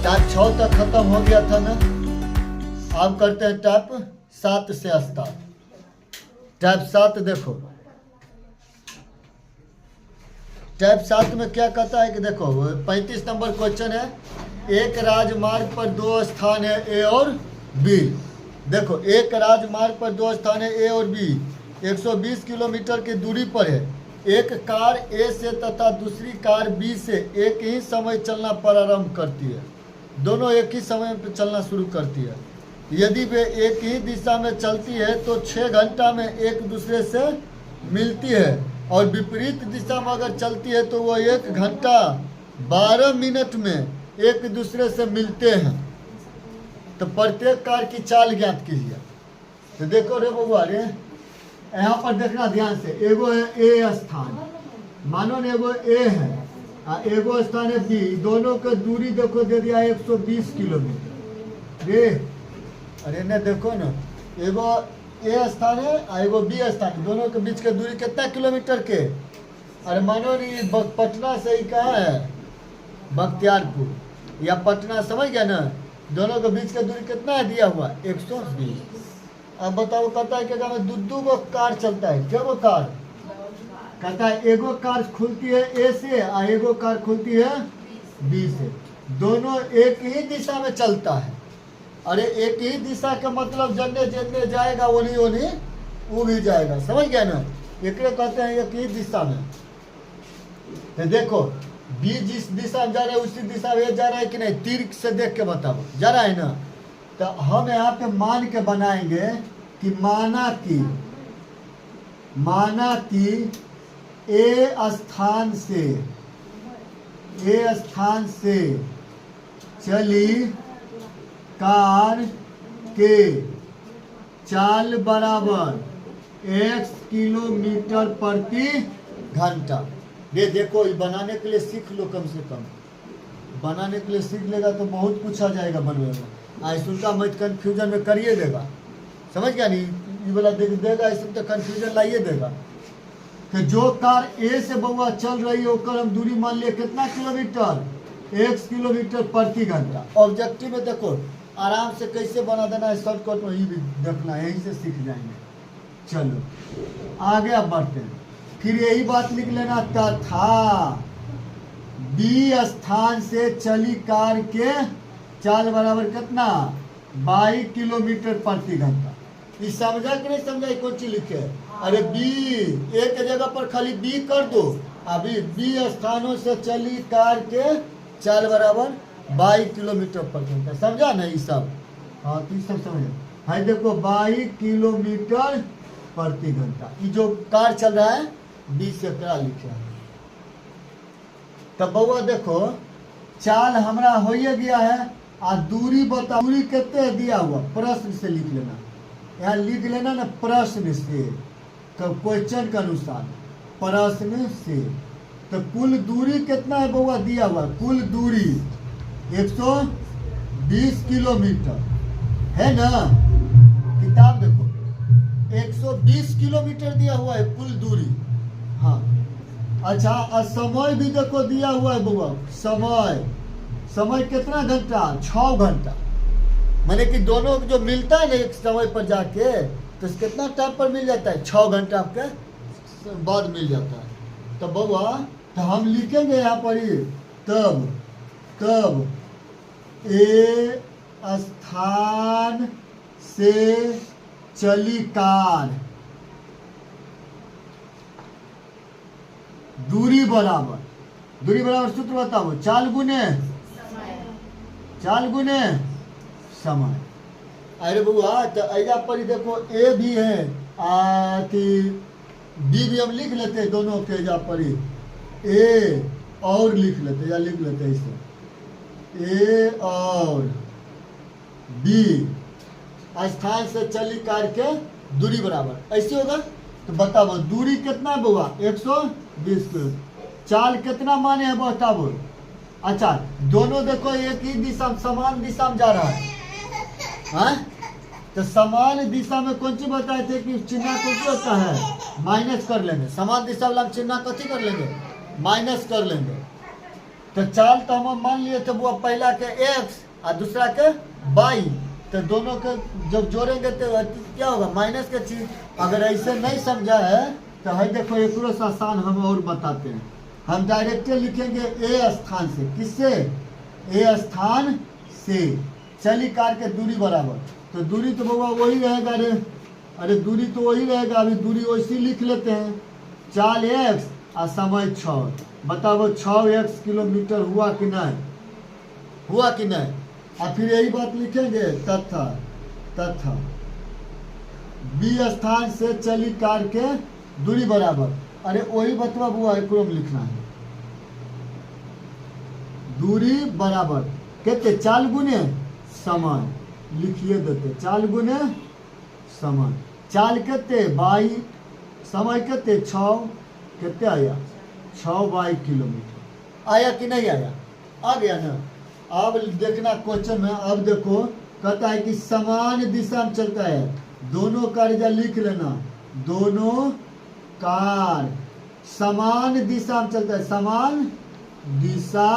Type 6 तक खत्म हो गया था ना। अब करते हैं टाइप 7 से स्टार्ट। टाइप 7 देखो, टाइप 7 में क्या कहता है कि देखो 35 नंबर क्वेश्चन है। एक राजमार्ग पर दो स्थान है ए और बी। देखो एक राजमार्ग पर दो स्थान है ए और बी, 120 किलोमीटर की दूरी पर है। एक कार ए से तथा दूसरी कार बी से एक ही समय चलना प्रारंभ करती है। दोनों एक ही समय पर चलना शुरू करती है। यदि वे एक ही दिशा में चलती है तो 6 घंटा में एक दूसरे से मिलती है, और विपरीत दिशा में अगर चलती है तो वो 1 घंटा 12 मिनट में एक दूसरे से मिलते हैं। तो प्रत्येक कार की चाल ज्ञात कीजिए। तो देखो रे बउआ रे, यहाँ पर देखना ध्यान से। एगो है ए स्थान, मानो ने एगो ए है और एगो स्थान है बी। दोनों के दूरी देखो दे दिया 120 किलोमीटर रे। अरे ने देखो ना, एगो ए स्थान है और एगो बी स्थान है, दोनों के बीच के दूरी कितना किलोमीटर के। अरे मानो नहीं पटना से ही कहाँ है, बख्तियारपुर या पटना, समझ गया ना। दोनों के बीच का दूरी कितना है दिया हुआ 120। अब बताओ, कहता है कि अगर में दो गो कार चलता है, क्या गो कार, कहता है एगो कार खुलती है ए से और एगो कार खुलती है बी से। दोनों एक ही दिशा में चलता है। अरे एक ही दिशा का मतलब जन्ने जन्ने जाएगा वही वही वो भी जाएगा, समझ गया ना। एक कहते हैं एक ही दिशा में। तो देखो बी जिस दिशा में जा रहा है उसी दिशा में जा रहा है कि नहीं, तीर से देख के बताओ जा रहा है ना। तो हम यहाँ पे मान के बनाएंगे कि माना कि ए स्थान से चली कार के चाल बराबर x किलोमीटर प्रति घंटा। ये देखो, ये बनाने के लिए सीख लो, कम से कम बनाने के लिए सीख लेगा तो बहुत कुछ आ जाएगा बनने में। ऐसा का मत कन्फ्यूजन में करिए देगा, समझ गया नहीं। ये वाला देगा इसमें तो कन्फ्यूजन लाइए देगा कि जो कार ए से बउआ चल रही है ओकर हम दूरी मान लिए कितना किलोमीटर, 1 किलोमीटर प्रति घंटा। ऑब्जेक्टिव में देखो आराम से कैसे बना देना है, शॉर्टकट में ही भी देखना है, यहीं से सीख जाएंगे। चलो आगे अब बढ़ते हैं। फिर यही बात लिख लेना, तथा बी स्थान से चली कार के चाल बराबर कितना 22 किलोमीटर प्रति घंटा। ये समझा कि नहीं समझा, कौन चीज लिखे। अरे बी एक जगह पर खाली बी कर दो। अभी बी स्थानों से चली कार के चाल बराबर 22 किलोमीटर प्रति घंटा, समझा ना ये सब। हाँ तो ये सब समझ भाई। देखो 22 किलोमीटर प्रति घंटा, ये जो कार चल रहा है बी से करा लिखे है। तब बउआ देखो चाल हमारा हो गया है और दूरी बता, दूरी कितने दिया हुआ प्रश्न से लिख लेना। यहाँ लिख लेना ना प्रश्न से, क्वेश्चन के अनुसार प्रश्न से। तो कुल दूरी कितना है बउआ दिया हुआ, कुल दूरी 120 किलोमीटर है ना। किताब देखो 120 किलोमीटर दिया हुआ है कुल दूरी। हाँ अच्छा, और समय भी देखो दिया हुआ है बउआ। समय कितना घंटा, 6 घंटा। माने कि दोनों जो मिलता है ना एक समय पर जाके, तो कितना टाइम पर मिल जाता है, 6 घंटा आपके बाद मिल जाता है। तो बउआ तो हम लिखेंगे यहाँ पर ही, तब ए स्थान से चली कार दूरी बराबर सूत्र बताओ, चाल गुने समय। अरे बुआ तो ऐजा पर देखो ए भी है बी भी हम लिख लेते हैं दोनों के। ऐजा पर ए और लिख लेते या लिख लेते इसे, ए और बी स्थान से चली कार के दूरी बराबर ऐसे होगा। तो बताओ दूरी कितना है बुआ 120 किलो। चाल कितना माने है बताओ। अच्छा दोनों देखो एक ही दिशा समान दिशा में जा रहा है। हाँ तो समान दिशा में कौन सी बताए थे कि चिन्ह कौन सी होता है, माइनस कर लेंगे। समान दिशा वाला चिन्ह कथी कर लेंगे, माइनस कर लेंगे। तो चाल तो हम मान लिए थे वो पहला के x और दूसरा के y, तो दोनों के जब जोड़ेंगे तो क्या होगा माइनस के चीज। अगर ऐसे नहीं समझा है तो है देखो एक आसान हम और बताते हैं। हम डायरेक्ट लिखेंगे ए स्थान से, किससे, ए स्थान से चली कार के दूरी बराबर, तो दूरी तो बाबा वही रहेगा रे, अरे दूरी तो वही रहेगा, अभी दूरी वैसी लिख लेते हैं, चाल x और समय 6, बताओ 6x किलोमीटर हुआ कि नहीं, हुआ कि नहीं। और फिर यही बात लिखेंगे तथा बी स्थान से चली कार के दूरी बराबर, अरे वही बतवा हुआ एक लिखना है, दूरी बराबर कहते चाल गुने समय, लिखिए देते चाल गुने समय, चाल कहते बाई, समय कहते 6, कहते आया 6 बाई किलोमीटर, आया कि नहीं आया, आ गया ना। अब देखना क्वेश्चन में, अब देखो कहता है कि समान दिशा में चलता है, दोनों कार लिख लेना, दोनों कार समान दिशा में चलता है, समान दिशा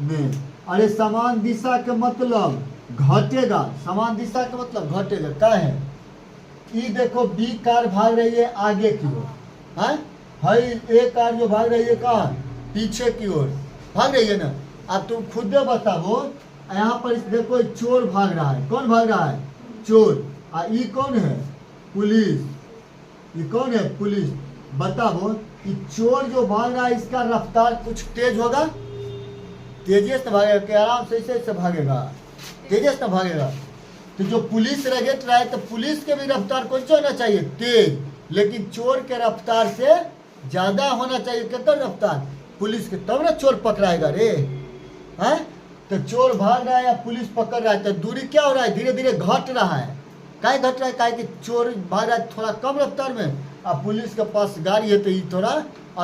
में, अरे समान दिशा के मतलब घटेगा, समान दिशा का मतलब घटेगा, क्या है, ये देखो बी कार भाग रही है आगे की ओर, है ए कार जो भाग रही है कहाँ, पीछे की ओर भाग रही है ना। अब तुम खुद बताओ, यहाँ पर देखो चोर भाग रहा है, कौन भाग रहा है, चोर, और ये कौन है, पुलिस, ये कौन है, पुलिस। बताओ कि चोर जो भाग रहा है इसका रफ्तार कुछ तेज होगा, तेजी से भागेगा कि आराम से ऐसे भागेगा, तेजी से भागेगा। तो जो पुलिस रगेट रहा है तो पुलिस के भी रफ्तार कौन सा होना चाहिए, तेज, लेकिन चोर के रफ्तार से ज्यादा होना चाहिए, कितना रफ्तार पुलिस के, तब ना चोर पकड़ाएगा रे, है। तो चोर भाग रहा है या पुलिस पकड़ रहा है, तो दूरी क्या हो रहा है, धीरे धीरे घट रहा है, क्या घट रहा है, क्या कि चोर भाग रहा है थोड़ा कम रफ्तार में, और पुलिस के पास गाड़ी है तो ये थोड़ा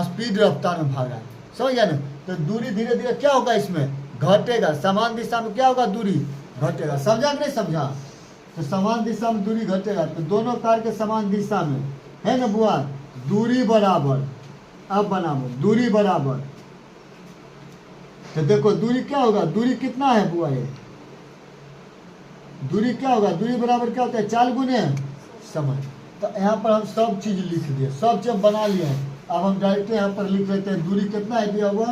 स्पीड रफ्तार में भाग रहा है, समझ गया ना। तो दूरी धीरे धीरे क्या होगा, इसमें घटेगा, समान दिशा में क्या होगा, दूरी घटेगा, समझा कि नहीं समझा। तो समान दिशा में दूरी घटेगा, तो दोनों कार के समान दिशा में है ना बुआ, दूरी बराबर, अब बनाओ दूरी बराबर, तो देखो दूरी क्या होगा, दूरी कितना है बुआ, ये दूरी क्या होगा, दूरी बराबर क्या होता है, चाल गुने समय। तो यहाँ पर हम सब चीज लिख दिए, सब चीज बना लिए हैं। अब हम डायरेक्ट यहाँ पर लिख लेते हैं, दूरी कितना है दिया हुआ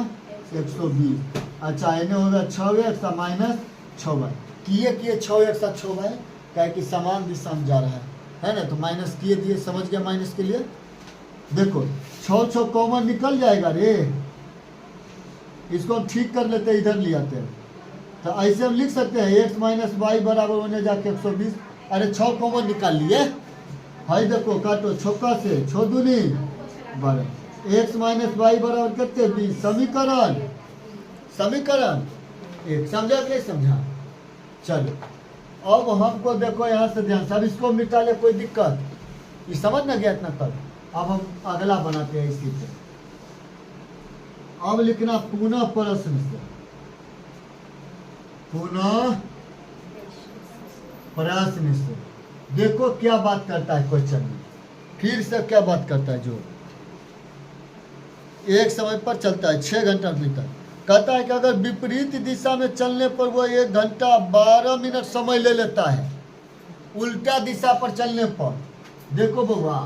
120, अच्छा इन्हें होगा 6x माइनस 6y, किए 6x 6y, क्या कि समान दिशा में जा रहा है ना, तो माइनस किए दिए, समझ गया माइनस के लिए। देखो 6 कॉमन निकल जाएगा रे, इसको हम ठीक कर लेते हैं, इधर ले आते हैं, तो ऐसे हम लिख सकते हैं x माइनस वाई बराबर होने जाके 120, अरे 6 कॉमन निकाल लिए, हाई देखो काटो, 6 से 6 दूनी 12, x माइनस वाई बराबर कितने 20, समीकरण एक, समझा कि नहीं समझा। चलो अब हमको देखो यहाँ से ध्यान, सब इसको मिटा ले, कोई दिक्कत, ये समझ ना गया इतना तक। अब हम अगला बनाते हैं इसी पे, अब लिखना पुनः प्रश्न से, पुनः प्रश्न से, देखो क्या बात करता है क्वेश्चन में, फिर से क्या बात करता है, जो एक समय पर चलता है 6 घंटा भीतर, कहता है कि अगर विपरीत दिशा में चलने पर वो 1 घंटा 12 मिनट समय ले लेता है, उल्टा दिशा पर चलने पर, देखो बउआ,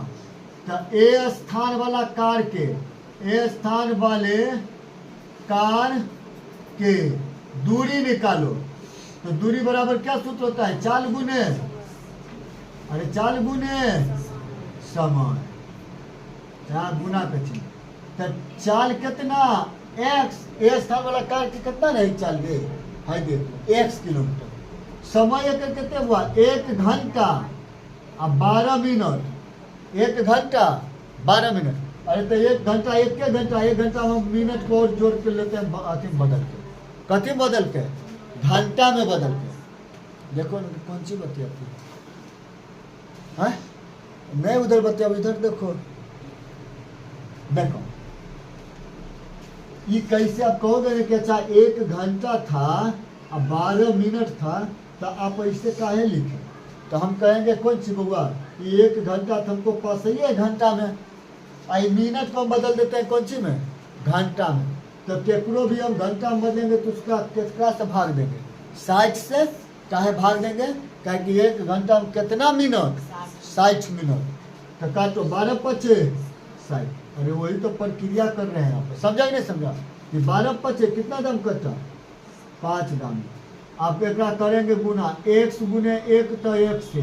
तो ए स्थान वाला कार के, ए स्थान वाले कार के दूरी निकालो, तो दूरी बराबर क्या सूत्र होता है, चाल गुने, अरे चाल गुने समय, यहाँ गुना का चिन्ह, तो चाल कितना x, ए स्थान वाला कार की कितना नहीं चाल दे, है देखो x किलोमीटर, समय एक कितने हुआ 1 घंटा और 12 मिनट, 1 घंटा 12 मिनट, अरे तो 1 घंटा 1 घंटा हम मिनट को और जोड़ के लेते हैं, अति बदल के, कथी बदल के, घंटा में बदल के, देखो कौन सी बतियाती है, नहीं उधर बतिया, इधर देखो, देखो ये कैसे आप कहोगे कि अच्छा 1 घंटा था और 12 मिनट था, तो आप ऐसे काहे लिखे, तो हम कहेंगे कौन सी बउआ, ये 1 घंटा था, हमको पास ही है घंटा में, आई मिनट को हम बदल देते हैं कौन सी में, घंटा में, तो केकरो भी हम घंटा में बदलेंगे तो उसका केकरा से भाग देंगे, 60 से काहे भाग देंगे, क्या कि 1 घंटा में कितना मिनट, 60 मिनट। तो काटो 12 पचे 60। अरे वही तो प्रक्रिया कर रहे हैं यहाँ पे, समझा कि नहीं समझा, कि 12 पचे कितना दाम कटा, 5 दाम। आप एक करेंगे गुना, 1 गुने 1 तो 1 से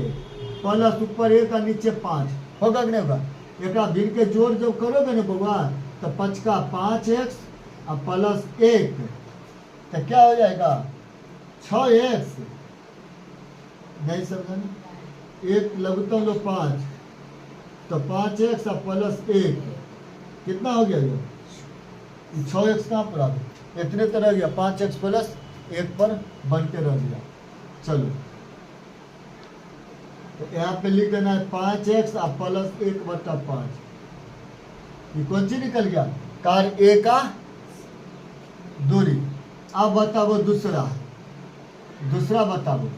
प्लस ऊपर 1 और नीचे 5 होगा कि नहीं होगा। एक भिड़ के जोड़ जब करोगे ना बउआ, तो 5 का 5x और प्लस 1 तो क्या हो जाएगा 6x। नहीं समझा ना, 1 लघुत्तम लो 5 तो 5x और प्लस 1 कितना हो गया ये 6x कहाँ पर आ गया, इतने तरह गया 5x प्लस 1 पर बन के रह गया। चलो तो यहाँ पे लिख देना है 5x और प्लस 1/5। ये कौन सी निकल गया, कार ए का दूरी। अब बताओ दूसरा बताओ।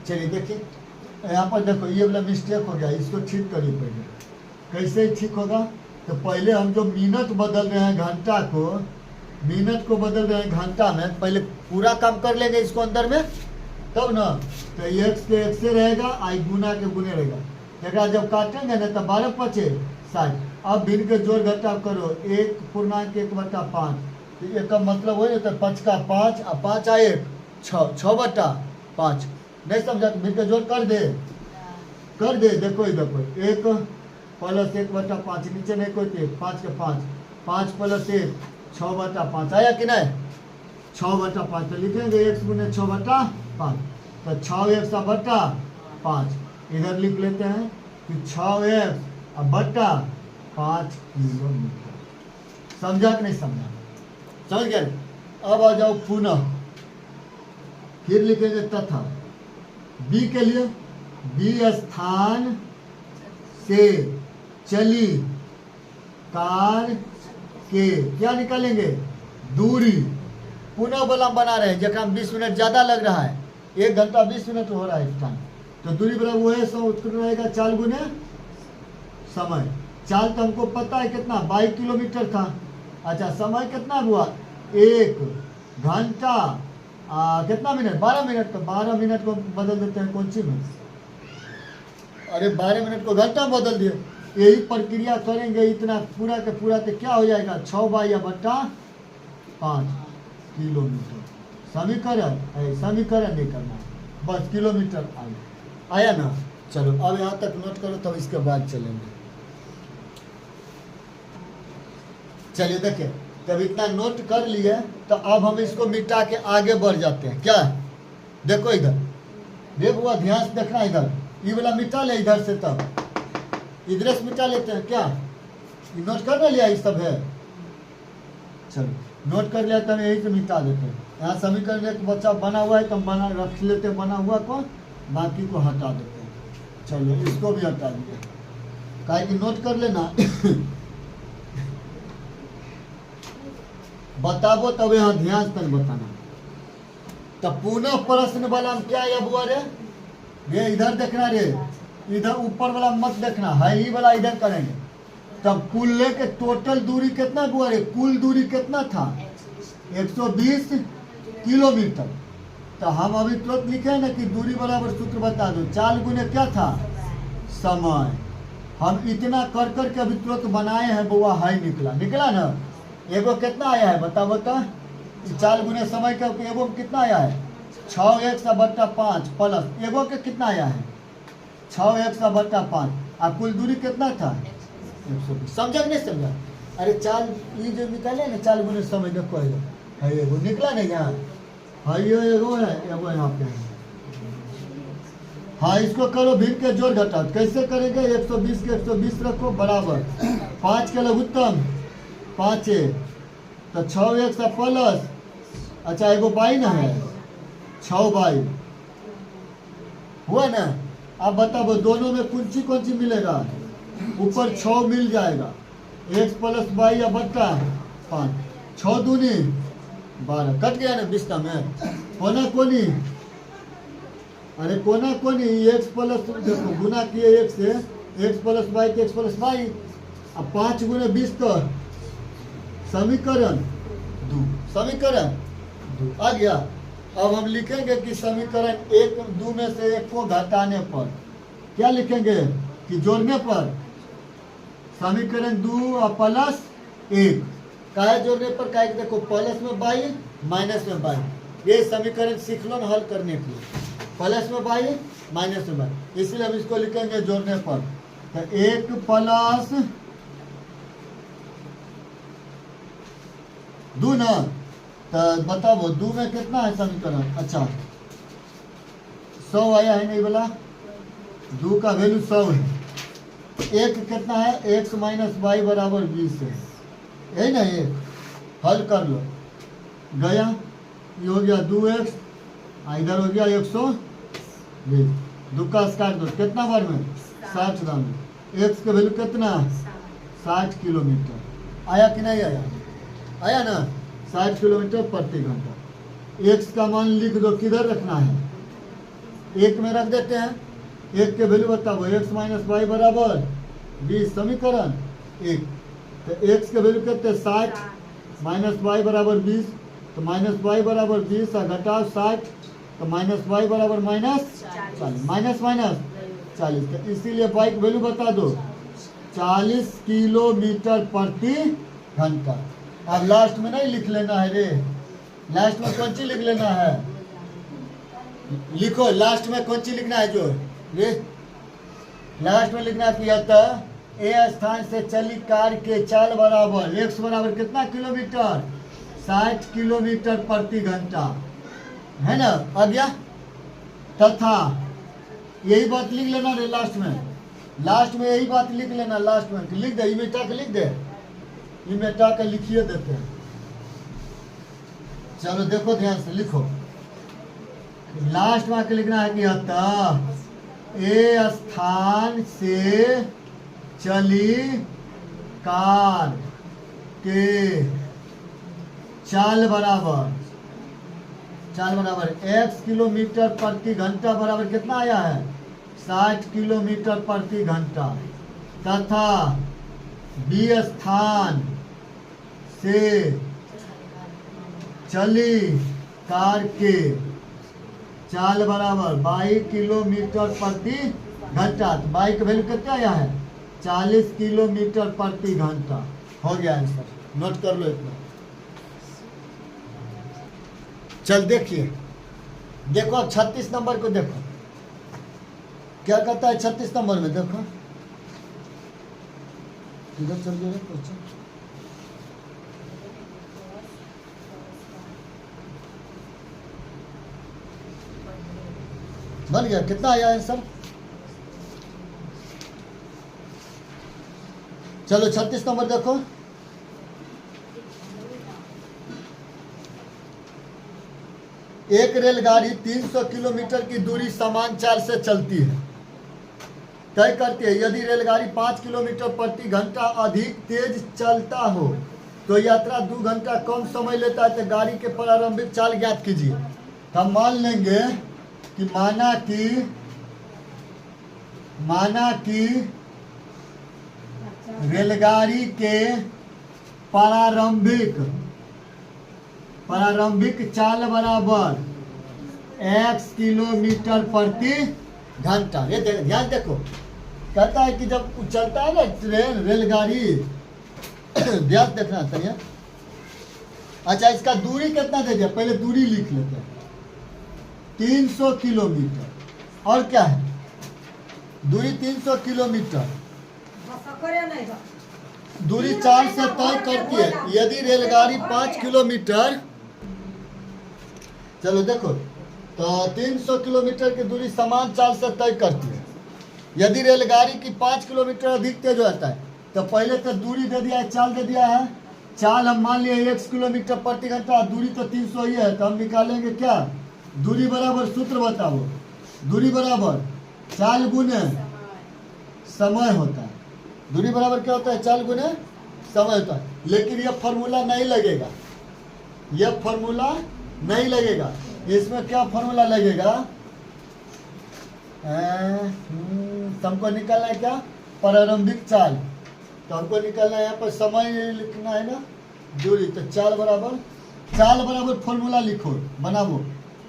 चलिए देखिए यहाँ पर देखो, ये वाला मिस्टेक हो गया, इसको ठीक करिए पहले। कैसे ठीक होगा, तो पहले हम जो मिनट बदल रहे हैं घंटा को, मिनट को बदल रहे हैं घंटा में, पहले पूरा काम कर लेंगे इसको अंदर में तब ना। तो एक के एक से रहेगा, आई गुना के गुने रहेगा। एक जब काटेंगे ना तो 12 पचे 60। अब भिन्न के जोड़ घटा करो, 1.1/5। तो एक का मतलब हो जाता है 5 का 5 और 5 आ 1 6/5। नहीं समझा तो भिन्न के जोड़ कर दे देखो इधर पर 1 प्लस 1/5 नीचे नहीं कोई 5 के 5 प्लस 1 6/5 आया कि नहीं 6/5। तो लिखेंगे 1 गुने 6/5 तो 6x/5 इधर लिख लेते हैं कि 6x/5 किलोमीटर। समझा कि नहीं समझा, समझ गया। अब आ जाओ पुनः, फिर लिखेंगे तथा बी के लिए, बी स्थान से चली कार के क्या निकालेंगे दूरी। पुनः बलम बना रहे हैं जहाँ 20 मिनट ज़्यादा लग रहा है, 1 घंटा 20 मिनट हो रहा है इस टाइम। तो दूरी बराबर वो है 100 उत्तर रहेगा 4 गुने समय। चाल तो हमको पता है कितना 22 किलोमीटर था। अच्छा समय कितना हुआ 1 घंटा कितना मिनट 12 मिनट। तो 12 मिनट को बदल देते हैं कौन सी में, अरे 12 मिनट को घंटा में बदल दिए। यही प्रक्रिया करेंगे इतना पूरा के पूरा, तो क्या हो जाएगा 6/5 किलोमीटर। समीकरण नहीं करना है, बस किलोमीटर आया ना। चलो अब यहाँ तक नोट करो, तब इसके बाद चलेंगे। चलिए देखिए, तब इतना नोट कर लिए तो अब हम इसको मिटा के आगे बढ़ जाते हैं। क्या देखो इधर, देखो हुआ ध्यान से देखना, इधर ये वाला मिटा ले इधर से, तब इधर से मिटा लेते हैं। क्या नोट कर लिया, ये सब है। चलो नोट कर लिया तब यही से मिटा देते हैं। यहाँ समीकरण एक बच्चा बना हुआ है तो बना रख लेते, बना हुआ को बाकी को हटा देते हैं। चलो इसको भी हटा दीजिए, काहे कि नोट कर लेना बताबो तब यहाँ ध्यान तक बताना। तो पुनः प्रश्न वाला में क्या है बुआ रे, ये इधर देखना रे, इधर ऊपर वाला मत देखना है, ही वाला इधर करेंगे। तब कुल लेके टोटल दूरी कितना बुआ रे, कुल दूरी कितना था 120 किलोमीटर। तो हम अभी तुरंत लिखे ना कि दूरी बराबर सूत्र बता दो, 4 गुने क्या था समय। हम इतना कर कर के अभी तुरंत बनाए हैं बुआ, है निकला ना। एगो कितना आया है बताओ बता, 4 गुने समय का एगो कितना आया है 6x/5 प्लस एगो के कितना आया है 6x/5 और कुल दूरी कितना था 120। समझा कि नहीं समझा। अरे 4 ये जो निकाले ना 4 गुने समय देखो है एगो निकला नहीं यहाँ, है ये एगो है, एगो यहाँ पे है। हाँ इसको करो भिन्न के जोड़ घटा, कैसे करेंगे 120 के 120 रखो बराबर 5 के लघुत्तम 5 तो 6x प्लस, अच्छा एगो बाई ना है 6 बाई हुआ ना। अब बताओ दोनों में कौन सी मिलेगा, ऊपर 6 मिल जाएगा, x प्लस बाई या बट्टा 5, 6 दूनी 12 कट गया ना बिस्ता में। कोना कोनी, अरे कोना कोनी x प्लस देखो गुना किए 1 से एक्स प्लस वाई के एक्स प्लस वाई। अब 5 गुणे 20 तो समीकरण 2, समीकरण 2 आ गया। अब हम लिखेंगे कि समीकरण 1 2 में से 1 को घटाने पर क्या लिखेंगे कि जोड़ने पर समीकरण 2 और प्लस 1 का जोड़ने पर का देखो प्लस में बाई माइनस में बाई, ये समीकरण सीख लो ना हल करने के लिए, प्लस में बाई माइनस में बाई, इसलिए हम इसको लिखेंगे जोड़ने पर। तो 1 प्लस 2 ना, तो बताओ 2 में कितना है समीकरण, अच्छा 100 आया है नहीं बोला, 2 का वैल्यू 100 है। 1 कितना है, x माइनस वाई बराबर 20 है, यही ना, 1 हल कर लो, गया ये हो गया 2x, इधर हो गया 120, 2 का स्क्वायर दो कितना बार में 60 दाम में, x का वैल्यू कितना 60 किलोमीटर आया कि नहीं आया, आया ना 60 किलोमीटर प्रति घंटा। x का मान लिख दो, किधर रखना है 1 में रख देते हैं, 1 के वैल्यू बताओ, x माइनस वाई बराबर 20 समीकरण 1, तो x के वैल्यू कितने 60 माइनस वाई बराबर 20, तो माइनस वाई बराबर 20 और घटाओ 60, तो माइनस वाई बराबर माइनस 40, माइनस माइनस 40, तो इसीलिए वाई की वैल्यू बता दो 40 किलोमीटर प्रति घंटा। अब लास्ट में नहीं लिख लेना है रे, लास्ट में कौन चीज लिख लेना है, लिखो लास्ट में कौन चीज लिखना है जो रे, लास्ट में लिखना है कि ए स्थान से चली कार के चाल बराबर x बराबर कितना किलोमीटर 60 किलोमीटर प्रति घंटा, है ना आ गया। तथा यही बात लिख लेना रे लास्ट में यही बात लिख लेना, लास्ट में लिख दे, इमेटा के लिख दे, इमेटा के लिखिए देते हैं। चलो देखो ध्यान से लिखो, लास्ट में आके लिखना है कि अतः ए स्थान से चली कार के चाल बराबर x किलोमीटर प्रति घंटा बराबर कितना आया है 60 किलोमीटर प्रति घंटा, तथा बी स्थान से चली कार के चाल बराबर 22 किलोमीटर प्रति घंटा, तो 22 का वैल्यू कितना आया है 40 किलोमीटर प्रति घंटा। हो गया आंसर, नोट कर लो इतना। चल देखिए, देखो अब 36 नंबर को देखो क्या कहता है 36 नंबर में, देखो इधर चल गया क्वेश्चन, बन गया, कितना आया आंसर, चलो 36 नंबर देखो, एक रेलगाड़ी 300 किलोमीटर की दूरी समान चाल से चलती है, तय करती है। यदि रेलगाड़ी 5 किलोमीटर प्रति घंटा अधिक तेज चलता हो तो यात्रा 2 घंटा कम समय लेता है, तो गाड़ी के प्रारंभिक चाल ज्ञात कीजिए। हम मान लेंगे कि माना कि रेलगाड़ी के प्रारंभिक चाल बराबर x किलोमीटर प्रति घंटा। ये ध्यान देखो, कहता है कि जब चलता है ना ट्रेन रेलगाड़ी ध्यान देखना चाहिए। अच्छा इसका दूरी कितना दे दिया, पहले दूरी लिख लेते हैं 300 किलोमीटर, और क्या है दूरी 300 किलोमीटर, दूरी चाल से तय करती है। यदि रेलगाड़ी 5 किलोमीटर, चलो देखो तो 300 किलोमीटर की दूरी समान चाल से तय करती है। यदि रेलगाड़ी की 5 किलोमीटर अधिक तेज होता है, तो पहले तो दूरी दे दिया है, चाल दे दिया है। चाल हम मान लिए x किलोमीटर प्रति घंटा, दूरी तो 300 ही है, तो हम निकालेंगे क्या, दूरी बराबर, सूत्र बताओ, दूरी बराबर चाल गुने समय होता है। दूरी बराबर क्या होता है, चाल गुने समय होता है। लेकिन यह फॉर्मूला नहीं लगेगा, यह फॉर्मूला नहीं लगेगा। इसमें क्या फॉर्मूला लगेगा, हमको निकालना है क्या, प्रारंभिक चाल, तो हमको निकालना है यहाँ पर समय लिखना है ना, दूरी। तो चाल बराबर फॉर्मूला लिखो, बनाओ।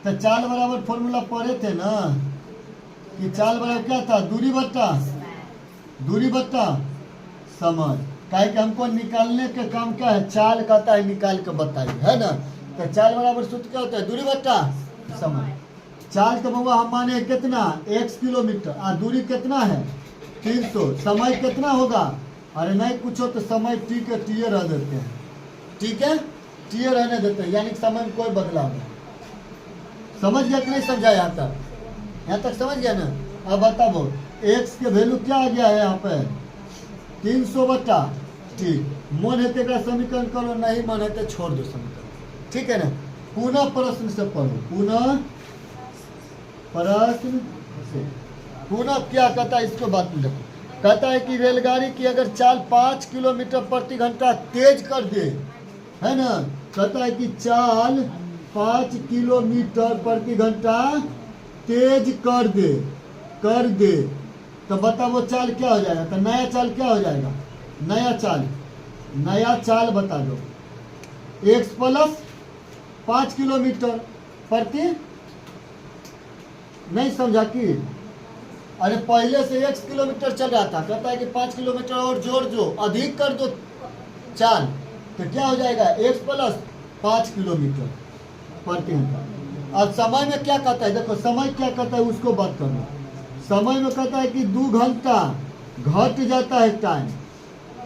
तो चाल बराबर फॉर्मूला पढ़े थे ना कि चाल बराबर क्या था, दूरी बट्टा समय। काहे कि हमको निकालने के काम क्या है, चाल कहता है निकाल के बताइए, है ना। तो चाल बराबर सूत्र क्या होता है, दूरी बट्टा समय। चाल का बउआ हम माने कितना, x किलोमीटर, दूरी कितना है 300, समय कितना होगा, अरे नहीं पूछो तो समय टी के टी रह देते हैं, ठीक है, टी रहने देते हैं, यानी समय में कोई बदलाव नहीं। समझ गया कि नहीं समझा, यहाँ तक समझ गया ना। अब बताओ x के वैल्यू क्या आ गया है यहाँ पे, 300 बट्टा टी। मन है तो समीकरण करो, नहीं मन है तो छोड़ दो समीकरण, ठीक है ना। पुनः प्रश्न से पढ़ो, पुनः प्रश्न से। पुनः क्या कहता है, इसको बात में देखो। कहता है कि रेलगाड़ी की अगर चाल 5 किलोमीटर प्रति घंटा तेज कर दे, है ना। कहता है कि चाल 5 किलोमीटर प्रति घंटा तेज कर दे, तो बताओ वो चाल क्या हो जाएगा। तो नया चाल क्या हो जाएगा, नया चाल बता दो। x प्लस 5 किलोमीटर प्रति, नहीं समझा कि, अरे पहले से x किलोमीटर चल रहा था, कहता है कि 5 किलोमीटर और जोड़ दो, अधिक कर दो चाल, तो क्या हो जाएगा, x प्लस 5 किलोमीटर प्रति घंटा। अब समय में क्या कहता है, देखो समय क्या कहता है उसको बात करो। समय में कहता है कि 2 घंटा घट जाता है टाइम,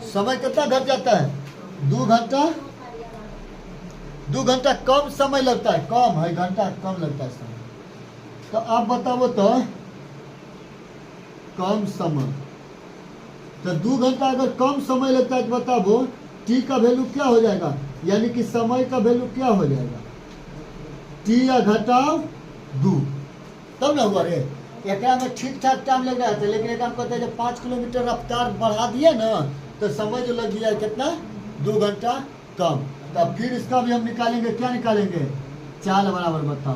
समय कितना घट जाता है, 2 घंटा कम समय लगता है, कम है घंटा कम लगता है समय। तो आप बताओ तो कम समय, तो 2 घंटा अगर कम समय लगता है तो बताओ टी का वैल्यू क्या हो जाएगा, यानी कि समय का वैल्यू क्या हो जाएगा, टी या घटाओ 2, तब ना हुआ रे। एक में ठीक ठाक टाइम लग रहा था, लेकिन एक कहते हैं जब 5 किलोमीटर रफ्तार बढ़ा दिए ना, तो समय जो लग गया कितना, 2 घंटा कम। तब फिर इसका भी हम निकालेंगे, क्या निकालेंगे, चाल बराबर बताओ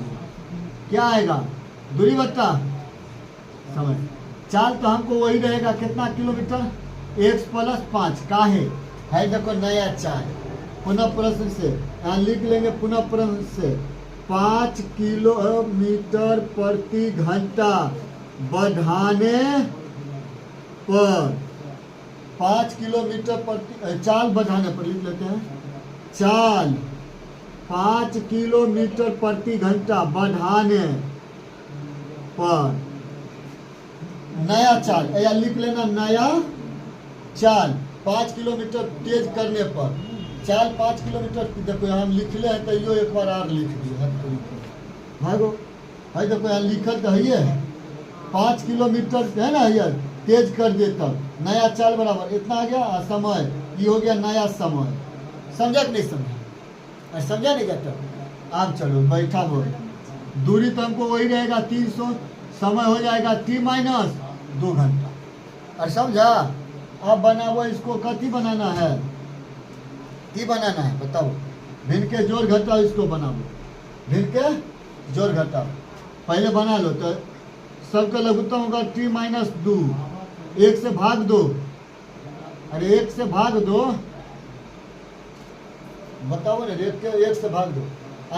क्या आएगा, दूरी बट्टा समय। चाल तो हमको वही रहेगा, कितना किलोमीटर, x प्लस 5 का है देखो नया चाल। पुनः प्रश्न से यहाँ लिख लेंगे, पुनः प्रश्न से 5 किलोमीटर प्रति घंटा बढ़ाने पर, 5 किलोमीटर प्रति चाल बढ़ाने पर लिख लेते हैं, चाल 5 किलोमीटर प्रति घंटा बढ़ाने पर नया चाल, या लिख लेना नया चाल 5 किलोमीटर तेज करने पर, चाल 5 किलोमीटर, देखो यहाँ हम लिखले हैं तो यो एक बार और लिख दिए, भागो भाई, देखो यहाँ लिखल तो है 5 किलोमीटर है ना यार, तेज कर दे तब नया चाल बराबर इतना आ गया, समय ये हो गया नया समय। समझा कि नहीं समझा, समझा नहीं जाता। आप चलो बैठा हो, दूरी तो हमको वही रहेगा 300, समय हो जाएगा t माइनस 2 घंटा। और समझा, अब बनाओ इसको, कथी बनाना है, टी बनाना है, बताओ भिन्न के जोड़ घटाओ, इसको बनाओ भिन्न के जोड़ घटाओ, पहले बना लो। तो सबका लघुत्तम होगा t माइनस 2, 1 से भाग दो, अरे 1 से भाग दो, बताओ ना, 1 से भाग दो।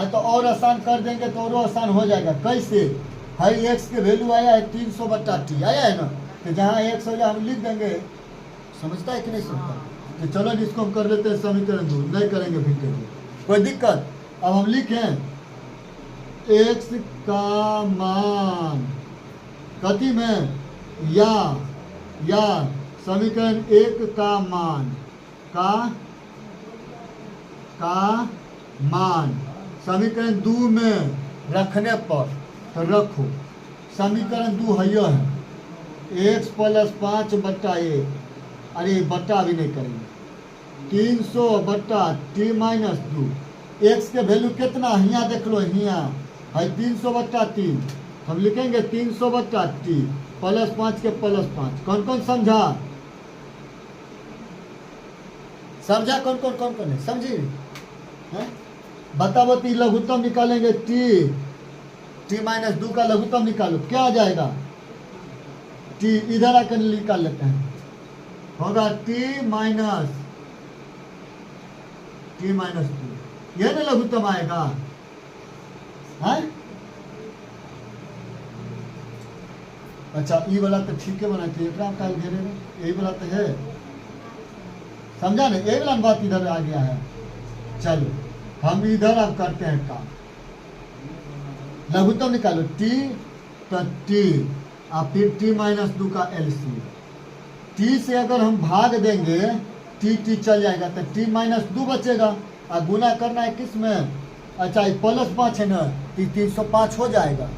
तो और आसान कर देंगे तो और आसान हो जाएगा। कैसे, हाई x के वैल्यू आया है 300 बट्टा टी आया है ना, तो जहाँ x हो जाए हम लिख देंगे। समझता है कि नहीं समझता, तो चलो इसको हम कर लेते हैं समीकरण 2, नहीं करेंगे फिर कोई दिक्कत। अब हम लिखें x का मान कथी में, या समीकरण 1 का मान का मान समीकरण 2 में रखने पर, तो रखो समीकरण 2 है x प्लस 5 बट्टा 1, अरे बट्टा अभी नहीं करेंगे, 300 बट्टा t माइनस 2, x के वैल्यू कितना, यहाँ देख लो, यहाँ है 300 बट्टा 3, हम लिखेंगे 300 बट्टा t प्लस 5 के प्लस 5। कौन कौन समझा, कौन कौन है समझी, बताओ। तो लघुत्तम निकालेंगे, t माइनस 2 का लघुत्तम निकालो, क्या आ जाएगा, t इधर आकर निकाल लेते हैं, होगा टी माइनस टू, यह ना लघुत्तम आएगा है। अच्छा ई वाला तो ठीक है बना थे एकरा का घेरे में यही वाला तो है, समझा ना, यही वाला बात इधर आ गया है। चलो हम इधर अब करते हैं काम, लघुत्तम निकालो टी तो टी और फिर टी माइनस 2 का एलसीएम। टी से अगर हम भाग देंगे टी चल जाएगा तो टी माइनस 2 बचेगा और गुना करना है किस में, अच्छा ये +5 है ना, 305 हो जाएगा।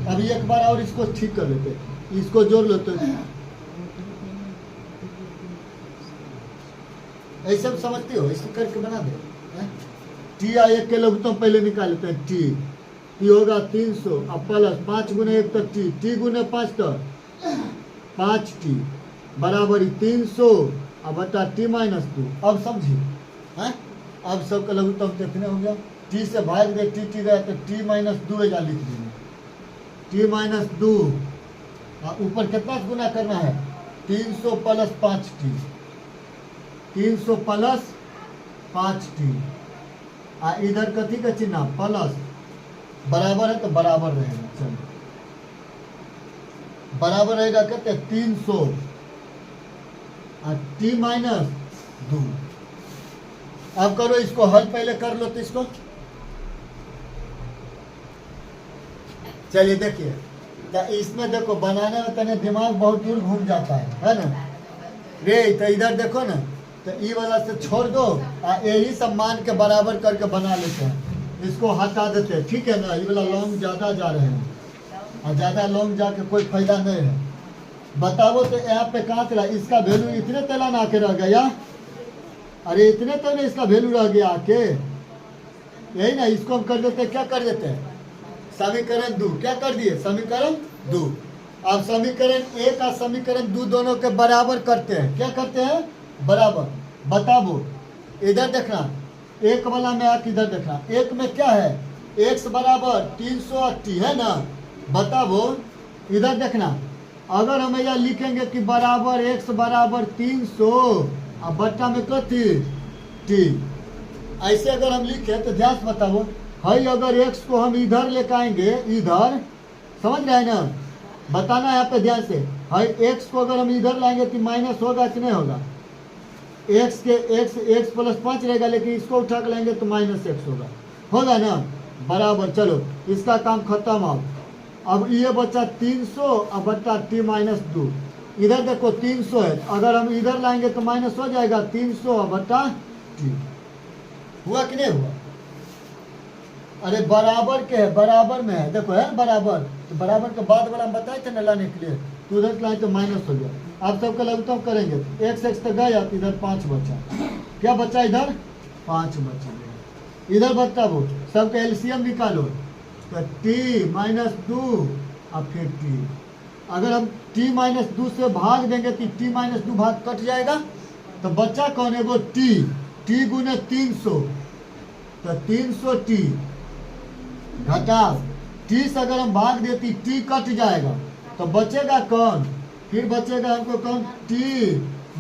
अभी एक बार और इसको ठीक कर लेते, इसको जोड़ लेते, ऐसे हम समझते हो, इसे करके बना दे। टी आ एक के लघुत्तम पहले निकाल लेते हैं, टी होगा 300 अब प्लस 5 गुने 1 तक टी गुने 5 तक 5t बराबर 300 अब बटा टी माइनस 2। अब समझिए हैं, अब सबका लघुत्तम कितने हो गया, टी से भाग दे टी गया तो टी माइनस 2 लिख देंगे, टी माइनस 2 और ऊपर कितना गुना करना है 300 प्लस 5t, 300 प्लस 5t और इधर कथी का चिन्ह प्लस, बराबर है तो बराबर रहेगा। चलो बराबर रहेगा कहते 300 और टी माइनस 2। अब करो इसको हल, पहले कर लो तो इसको, चलिए देखिए तो इसमें देखो बनाने में तने दिमाग बहुत दूर घूम जाता है ना रे, तो इधर देखो ना तो ई वाला से छोड़ दो और यही सब मान के बराबर करके बना लेते हैं, इसको हटा देते हैं, ठीक है ना। ये वाला लॉन्ग ज़्यादा जा रहे हैं और ज़्यादा लॉन्ग जाके कोई फायदा नहीं है। बताओ तो यहाँ पे कहाँ चला, इसका वैल्यू इतने तला ना आके रह गया, अरे इतने तो नहीं इसका वैल्यू रह गया आके, यही ना। इसको हम कर देते, क्या कर देते हैं समीकरण 2, क्या कर दिए समीकरण 2। अब समीकरण 1 और समीकरण 2 दोनों के बराबर करते हैं, क्या करते हैं बराबर। बताओ इधर देखना, एक वाला में आके इधर देखना, एक में क्या है x बराबर 380 है ना। बताओ इधर देखना, अगर हम यह लिखेंगे कि बराबर x बराबर 300 और बट्टा में कथी t, ऐसे अगर हम लिखे तो ध्यान से बताओ है, अगर x को हम इधर लेकर आएंगे, इधर समझ रहे हैं ना, बताना यहाँ पे ध्यान से है, x को अगर हम इधर लाएंगे तो माइनस होगा कि नहीं होगा, x के x प्लस 5 रहेगा, लेकिन इसको उठा के लाएंगे तो माइनस x होगा ना बराबर। चलो इसका काम खत्म। अब ये बचा 300 और बट्टा टी माइनस 2, इधर देखो 300 है, अगर हम इधर लाएंगे तो माइनस हो जाएगा 300 और बट्टा टी। हुआ कि नहीं हुआ, अरे बराबर के है, बराबर में है, देखो है बराबर, तो बराबर के बाद वाला हम बताए थे ना लाने के लिए, तो उधर लाए तो माइनस हो गया। आप सबका लघुत्तम करेंगे, x तो गया, इधर 5 बचा, क्या बचा इधर 5 बचा, इधर बच्चा वो सबका एलसीएम निकालो तो t माइनस 2 और फिर t, अगर हम t माइनस 2 से भाग देंगे तो t माइनस 2 भाग कट जाएगा, तो बच्चा कौन है वो t गुने 300, तो 300t घटा t से अगर हम भाग देती t कट जाएगा, तो बचेगा कौन, फिर बचेगा हमको कौन t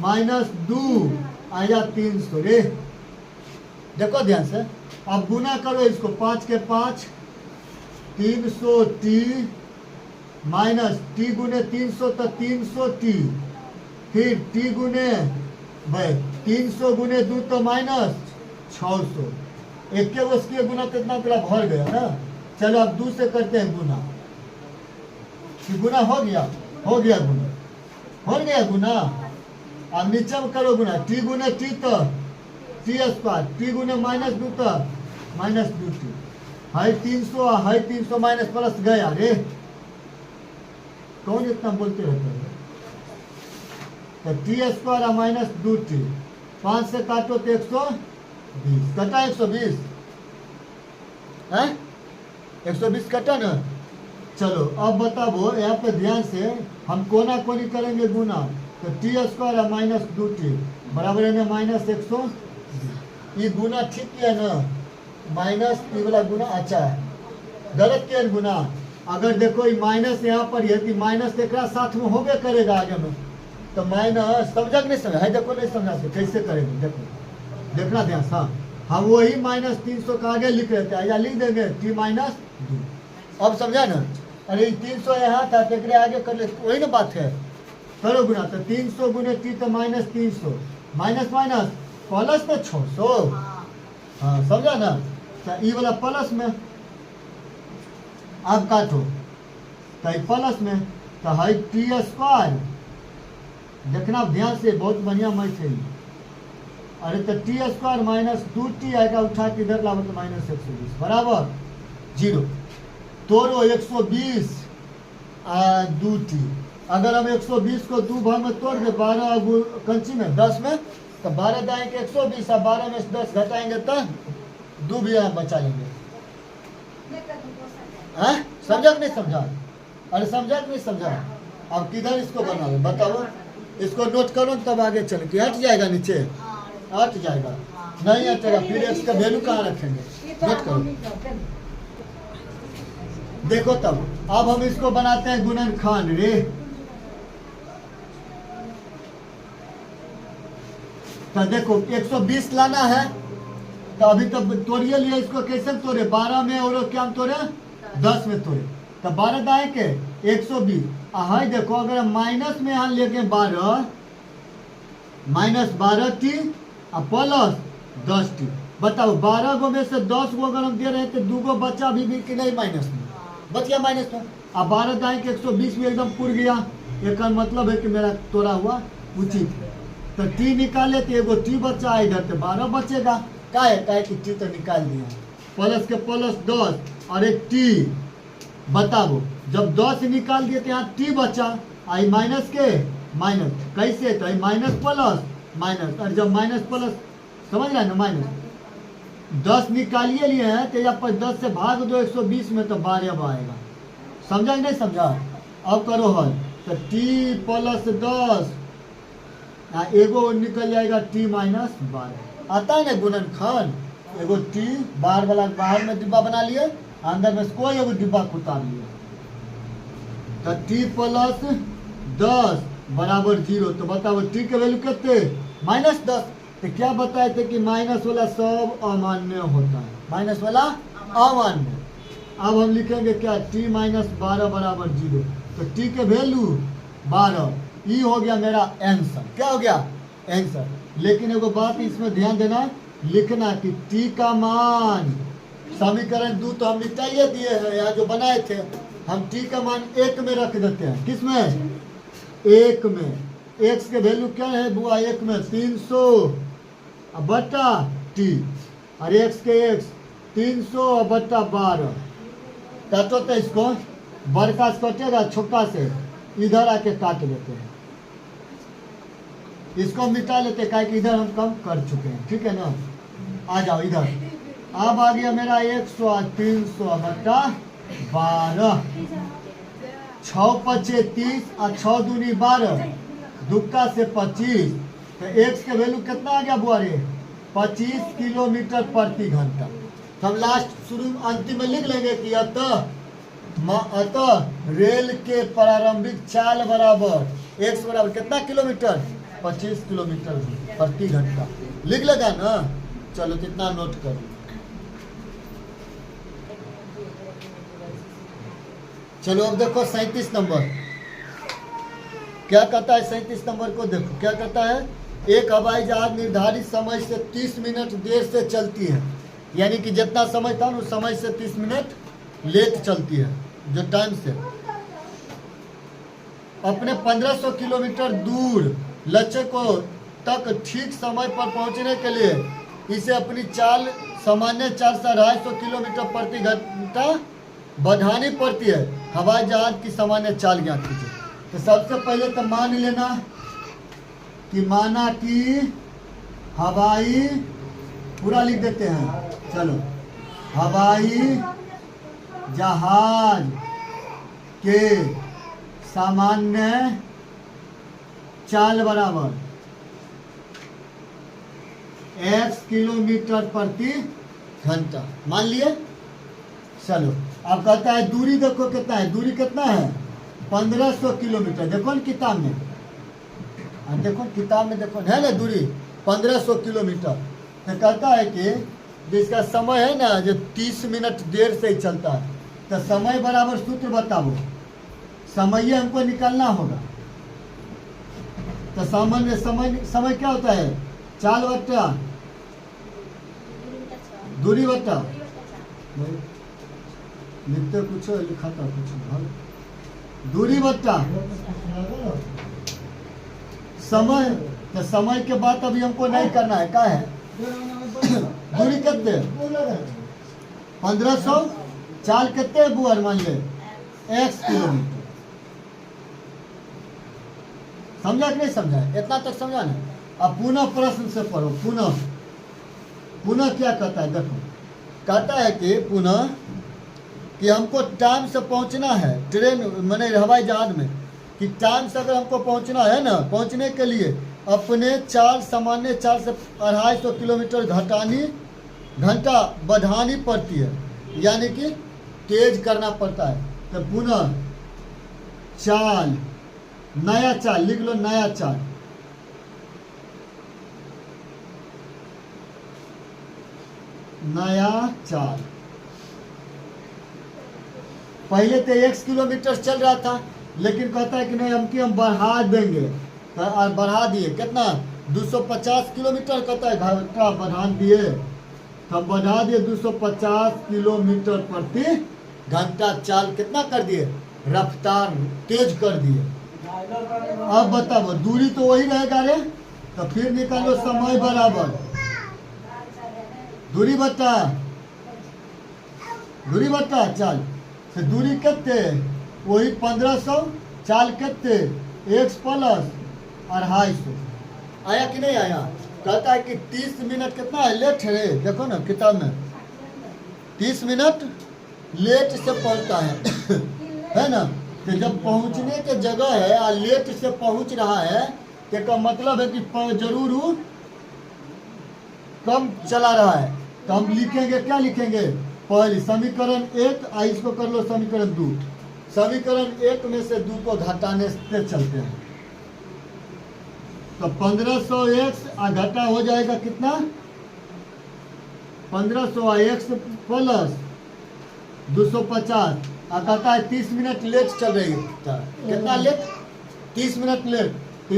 माइनस 2 आया 300 रे। देखो ध्यान से, अब गुना करो इसको, 5 के 5 300t माइनस t गुने 300 तो 300t, फिर t गुने 300 गुने 2 तो माइनस 600, एक के उसके गुना कितना तेरा भर गया ना। चलो अब 2 से करते हैं गुना, गुना हो गया गुना, हो गया गुना। अब नीचे में करो गुना, t गुने t तो t स्क्वायर, t गुने माइनस 2 तो माइनस 2t, है 300 माइनस प्लस गया रे, कौन इतना बोलते रहते हैं, तो t स्क्वायर माइनस 2t, 5 से काटो तो 120, कटा 120 है, 120 कटा ना। चलो अब बताओ यहाँ पे ध्यान से, हम कोना कोनी करेंगे गुना, तो टी स्क्वायर माइनस 2t बराबर है ना माइनस 120, ये गुना ठीक किया ना, माइनस ये वाला गुना अच्छा है, गलत किया गुना। अगर देखो ये माइनस यहाँ पर है, माइनस एक साथ में होबे करेगा आगे में, तो माइनस, समझा कि नहीं समझा है? देखो नहीं समझा से कैसे करेंगे, देखो देखना ध्यान। हाँ हम वही माइनस 300 का आगे लिख रहे थे, या लिख देंगे t माइनस 2। अब समझा ना? अरे 300 यहाँ था तो आगे कर ले, वही ना बात है। करो गुना, तो 300 गुने t तो माइनस 300, माइनस माइनस प्लस तो 600। हाँ समझा ना? तो ई वाला प्लस में, अब काटो तो प्लस में, तो है टी स्क्वायर। देखना ध्यान से, बहुत बढ़िया मैथ है। अरे तो टी स्क्वायर माइनस 2t आएगा, उठा के इधर लाओ तो माइनस 120 बराबर 0। तोड़ो 120 2t, अगर हम 120 को 2 भाग में तोड़ दे, 12 कंची में 10 में, तो 12 दाएंगे 120, और 12 में 10 घटाएंगे तो 2 भी हम बचा लेंगे। समझा कि नहीं समझा? अरे समझा कि नहीं समझा? अब किधर इसको बना लो बताओ, इसको नोट करो तब आगे चल के हट जाएगा, नीचे हट जाएगा, नहीं हटेगा फिर एक्स का वैल्यू कहाँ रखेंगे? नोट करो, देखो तब। अब हम इसको बनाते हैं गुणनखंड रे। तो देखो 120 लाना है, तो अभी तो तोड़िए लिया, इसको कैसे तोड़े? 12 में और क्या हम तोड़े? 10 में तोड़े, तो 12 दाएं के 120। हाई देखो, अगर हम माइनस में यहाँ लेके 12 माइनस 12t प्लस 10t, बताओ 12 गो में से 10 गो अगर हम दे रहे हैं तो 2 गो बचा भी कि नहीं? माइनस में बच गया, माइनस में। अब 12 दाएं के 120 में एकदम पुर गया, एक मतलब है कि मेरा तोड़ा हुआ उचित है। तो t निकाले तो एगो t बचा है, इधर तो 12 बचेगा। क्या है कि t तो निकाल दिया, प्लस के प्लस 10 और एक t। बताओ जब 10 निकाल दिए तो यहाँ t बचा, आई माइनस के माइनस, कैसे? तो आई माइनस प्लस माइनस, और जब माइनस प्लस, समझ रहे हैं ना? माइनस 10 निकालिए लिए हैं, तो जब 10 से भाग दो 120 में तो 12 आएगा। समझा कि नहीं समझा? अब करो हल, तो t प्लस 10 एगो निकल जाएगा t माइनस 12। आता है ना गुणनखंड? एगो t बाहर वाला बाहर में डिब्बा बना लिए, अंदर में कोई एगो डिब्बा उतार लिए, तो t प्लस 10 बराबर 0। तो बताओ t के वैल्यू कितने? माइनस 10। तो क्या बताए थे कि माइनस वाला सब अमान्य होता है, माइनस वाला अमान्य। अब हम लिखेंगे क्या? t माइनस 12 बराबर 0। तो t के वैल्यू 12, ये हो गया मेरा आंसर। क्या हो गया? आंसर। लेकिन एगो बात इसमें ध्यान देना, लिखना कि t का मान, समीकरण 2 तो हम निपटाइए दिए हैं, यहाँ जो बनाए थे हम t का मान 1 में रख देते हैं। किस में? 1 में। x के वैल्यू क्या है बुआ? 1 में 300 बटा t, और x के x 300 बटा 12। काटो तो इसको, बड़का से कटेगा, छोटा से इधर आके काट लेते हैं, इसको मिटा लेते हैं, क्या कि इधर हम कम कर चुके हैं। ठीक है ना? आ जाओ इधर। अब आ गया मेरा 100 300 बटा 12, 6 पचे 30 और 6 दूनी 12, दुक्का से 25। तो एक्स के वैल्यू कितना आ गया बुआ रे? 25 किलोमीटर प्रति घंटा। तो हम लास्ट शुरू अंतिम में लिख लेंगे कि अतः रेल के प्रारंभिक चाल बराबर एक्स बराबर कितना किलोमीटर? 25 किलोमीटर प्रति घंटा। लिख लेगा ना? चलो कितना नोट कर। चलो अब देखो 37 नंबर क्या कहता है। 37 नंबर को देखो क्या कहता है। एक हवाई जहाज निर्धारित समय से 30 मिनट देर से चलती है, यानी कि जितना समय था उस समय से 30 मिनट लेट चलती है, जो टाइम से। अपने 1500 किलोमीटर दूर लक्ष्य को तक ठीक समय पर पहुंचने के लिए इसे अपनी चाल सामान्य 400-250 किलोमीटर प्रति घंटा बढ़ानी पड़ती है। हवाई जहाज की सामान्य चाल ज्ञात कीजिए। तो सबसे पहले तो मान लेना कि माना कि हवाई, पूरा लिख देते हैं, चलो, हवाई जहाज के सामान्य चाल बराबर x किलोमीटर प्रति घंटा मान लिए। चलो अब कहता है दूरी देखो कितना है। दूरी कितना है? 1500 किलोमीटर। देखो ना किताब में और देखो किताब में देखो है ना दूरी 1500 किलोमीटर। तो कहता है कि जिसका समय है ना जो 30 मिनट देर से ही चलता है, तो समय बराबर सूत्र बताओ, समय हमको निकालना होगा। तो सामान्य समय क्या होता है, चाल बट्टा दूरी बट्टा लिखते कुछ लिखाता कुछ, दूरी बट्टा समय। तो समय के बाद अभी हमको नहीं करना है, क्या है दूरी कितने 1500, चाल कितने बुआर मान ले x किलोमीटर। समझा कि नहीं समझा, इतना तक समझा ना। अब पुनः प्रश्न से पढ़ो, पुनः क्या कहता है, देखो कहता है कि पुनः कि हमको टाइम से पहुंचना है ट्रेन मैंने हवाई जहाज में, कि टाइम से अगर हमको पहुंचना है ना, पहुंचने के लिए अपने चाल सामान्य चाल से 250 किलोमीटर घंटा बढ़ानी पड़ती है, यानी कि तेज करना पड़ता है। तो पुनः चाल, नया चाल लिख लो, नया चाल, नया चाल। पहले तो 1 किलोमीटर चल रहा था, लेकिन कहता है कि नहीं हम बढ़ा देंगे, और बढ़ा दिए कितना 250 किलोमीटर कहता है घंटा बढ़ा दिए, तो हम बढ़ा दिए 250 किलोमीटर प्रति घंटा। चाल कितना कर दिए, रफ्तार तेज कर दिए। अब बताओ दूरी तो वही रहेगा रे, तो फिर निकालो समय बराबर दूरी बट्टा चाल। तो दूरी कितने वही 1500, चाल कितने x प्लस 250। आया कि नहीं आया, कहता है कि 30 मिनट कितना है लेट है रे, देखो ना किताब में 30 मिनट लेट से पहुंचता है ना। तो जब पहुंचने के जगह है और लेट से पहुंच रहा है, तो का मतलब है कि जरूर वो कम चला रहा है। तो हम लिखेंगे, क्या लिखेंगे, पहले समीकरण 1, इसको कर लो समीकरण 2। समीकरण 1 में से 2 को घटाने से चलते हैं, तो 1500x घटा हो जाएगा कितना 1500x प्लस 250, कहता है 30 मिनट लेट चल रही है। कितना लेट, 30 मिनट लेट। तो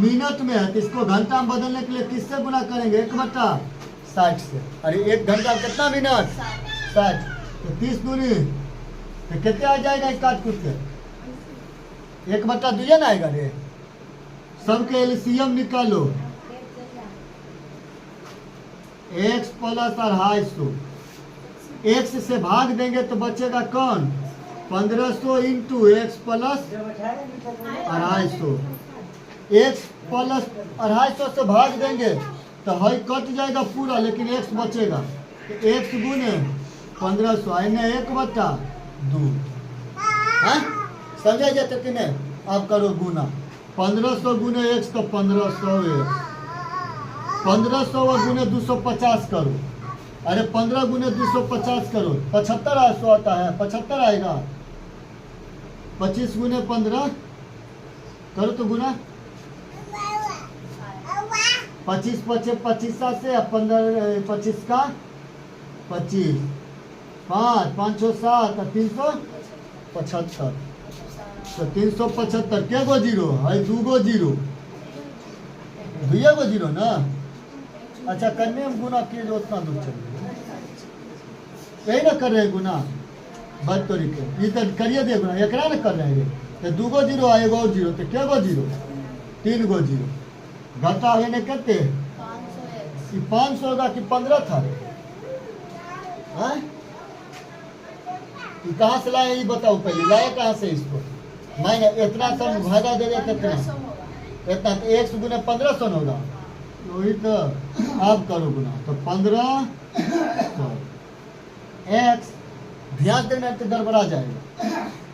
मिनट में है, तो इसको घंटा में बदलने के लिए किससे गुना करेंगे, 1/60 से। अरे 1 घंटा कितना मिनट 60, तो 30 दूनी तो कितने आ जाएगा, काट कूट के 1/2 ना आएगा रे। सबके एलसीएम निकालो, x प्लस 250, x से भाग देंगे तो बचेगा कौन 1500 into x plus 250, x plus 250 से भाग देंगे तो हई कट जाएगा पूरा, लेकिन x बचेगा। तो x गुने 1500 आने 1/2। समझा जाता कि नहीं, अब करो गुना 1500 गुने x तो 1500 1500 गुने 250 करो, अरे 15 गुने 250 करो 75 आता है, 75 आएगा। 25 गुने 15 करो तो गुना 25 25 25 से 15 25 का 25 5 5 6 7 375, तो 375 क्या गो जीरो है, 2 गो जीरो, 2 गो जीरो ना। अच्छा करने में गुना किए जो उतना दूर चल यही ना कर रहे हैं गुना, बात तो ये तो करिए दे गुना एकरा ना कर रहे हैं, तो 2 गो जीरो है, 1 गो जीरो, तो क्या गो जीरो 3 गो जीरो। घटा है ने कहते 500 होगा कि 15 था, कहाँ से लाए ये बताओ, पहले लाए कहाँ से इसको, मैंने इतना सब भागा दे रहे थे, इतना 1 गुना 1500 होगा, वही तो आप करो गुना, तो 1500 x, ध्यान देना तो गड़बड़ा जाएगा,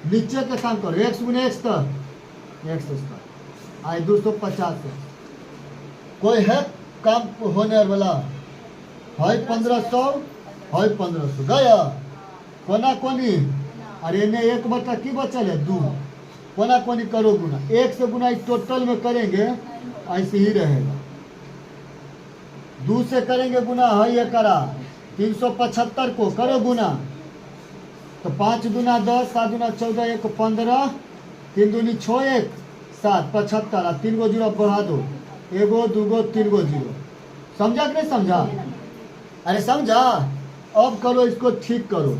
नीचे के काम करो, x गुने x तो x आए 250। कोई है काम होने वाला है 1500 है 1500 गया कोना कोनी, अरे ने 1 बटा की बचल है 2, कोना कोनी करो गुना, 1 से गुना इस टोटल में करेंगे ऐसे ही रहेगा। 2 से करेंगे गुना है ये करा 375 को करो गुना, तो 5 दूना 10, 7 दूना 14, 1 15, 3 दूनी 6, 1 7, 75 और 3 गो जीरो बढ़ा दो, 1 2 3 गो जीरो। समझा कि नहीं समझा? अरे समझा। अब करो इसको ठीक करो,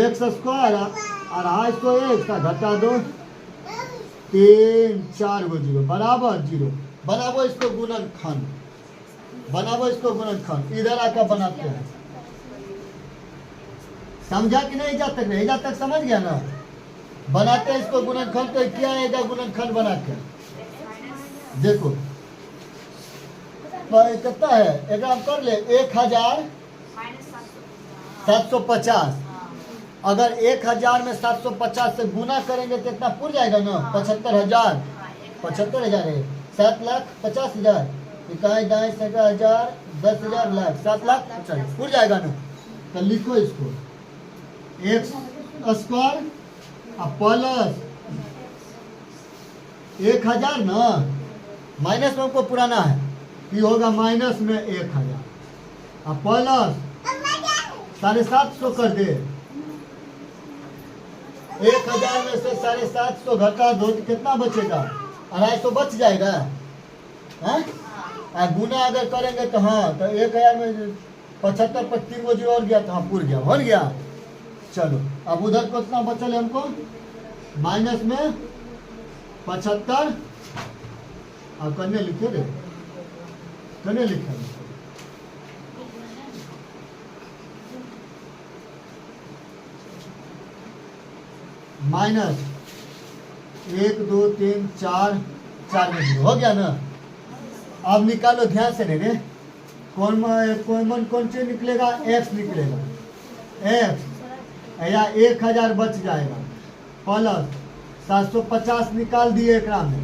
x स्क्वायर अढ़ाई सौ एक का घटा दो 3 4 गो जीरो बराबर जीरो। बनाबो इसको गुणनखंड, बनाबो इसको गुणनखंड, इधर आकर बनाते हैं। समझा कि नहीं? एजा तक समझ गया ना? बनाते हैं इसको गुणनखंड, तो क्या आएगा गुणनखंड बना के देखो कितना है, एक हम कर ले 1750। अगर 1000 में 750 से गुना करेंगे तो इतना पूर जाएगा ना, 75,000, 75,000 है, 7,50,000, इकाई दाएं 17,000, 10,000 लाख, 7,50,000 पूर जाएगा ना। तो लिखो इसको x स्क्वायर प्लस 1000 ना, माइनस में हमको पुराना है, ये होगा माइनस में 1000 और प्लस 750 कर दे। 1000 में से 750 घटा दो तो कितना बचेगा? 250 बच जाएगा। गुना अगर करेंगे तो हाँ, तो 1000 में 75 पर 3 गो जीरो और गया तो हाँ पूर गया, हो गया। चलो अब उधर कितना बचल है हमको, माइनस में 75 और करने लिखे रे, करने लिखा माइनस 1 2 3 4 4 में हो गया ना। अब निकालो ध्यान से रे, कौन चीज निकलेगा? x निकलेगा, x या 1000 बच जाएगा, प्लस 750 निकाल दिए एक में,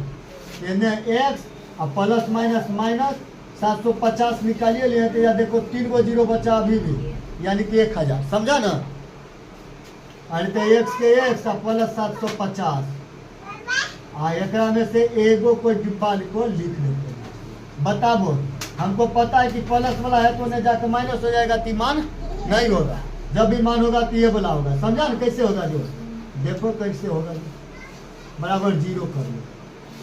x और प्लस माइनस माइनस 750 निकालिए लिए तो या देखो 3 गो जीरो बचा अभी भी, यानी कि 1000। समझा ना? अरे तो x के x प्लस 750 एक में से एगो कोई डिब्बा को लिख लेते हैं। बताबो, हमको पता है कि प्लस वाला है तो उन्हें जाकर माइनस हो जाएगा, तो मान नहीं होगा। जब भी मान होगा तो ये वाला होगा। समझा ना? कैसे होगा जो देखो कैसे होगा, बराबर जीरो कर लो।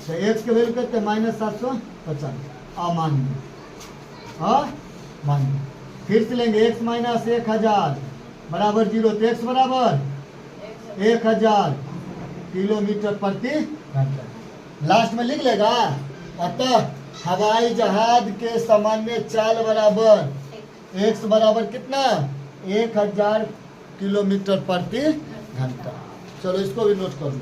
तो x के वैल्यू कहते हैं माइनस 750 अमान्य, मान्य। फिर से लेंगे x माइनस 1000 बराबर जीरो, तो x बराबर 1000 किलोमीटर प्रति घंटा। लास्ट में लिख लेगा, अतः हवाई जहाज के सामान्य चाल बराबर x बराबर कितना? 1000 किलोमीटर प्रति घंटा। चलो इसको भी नोट कर लो।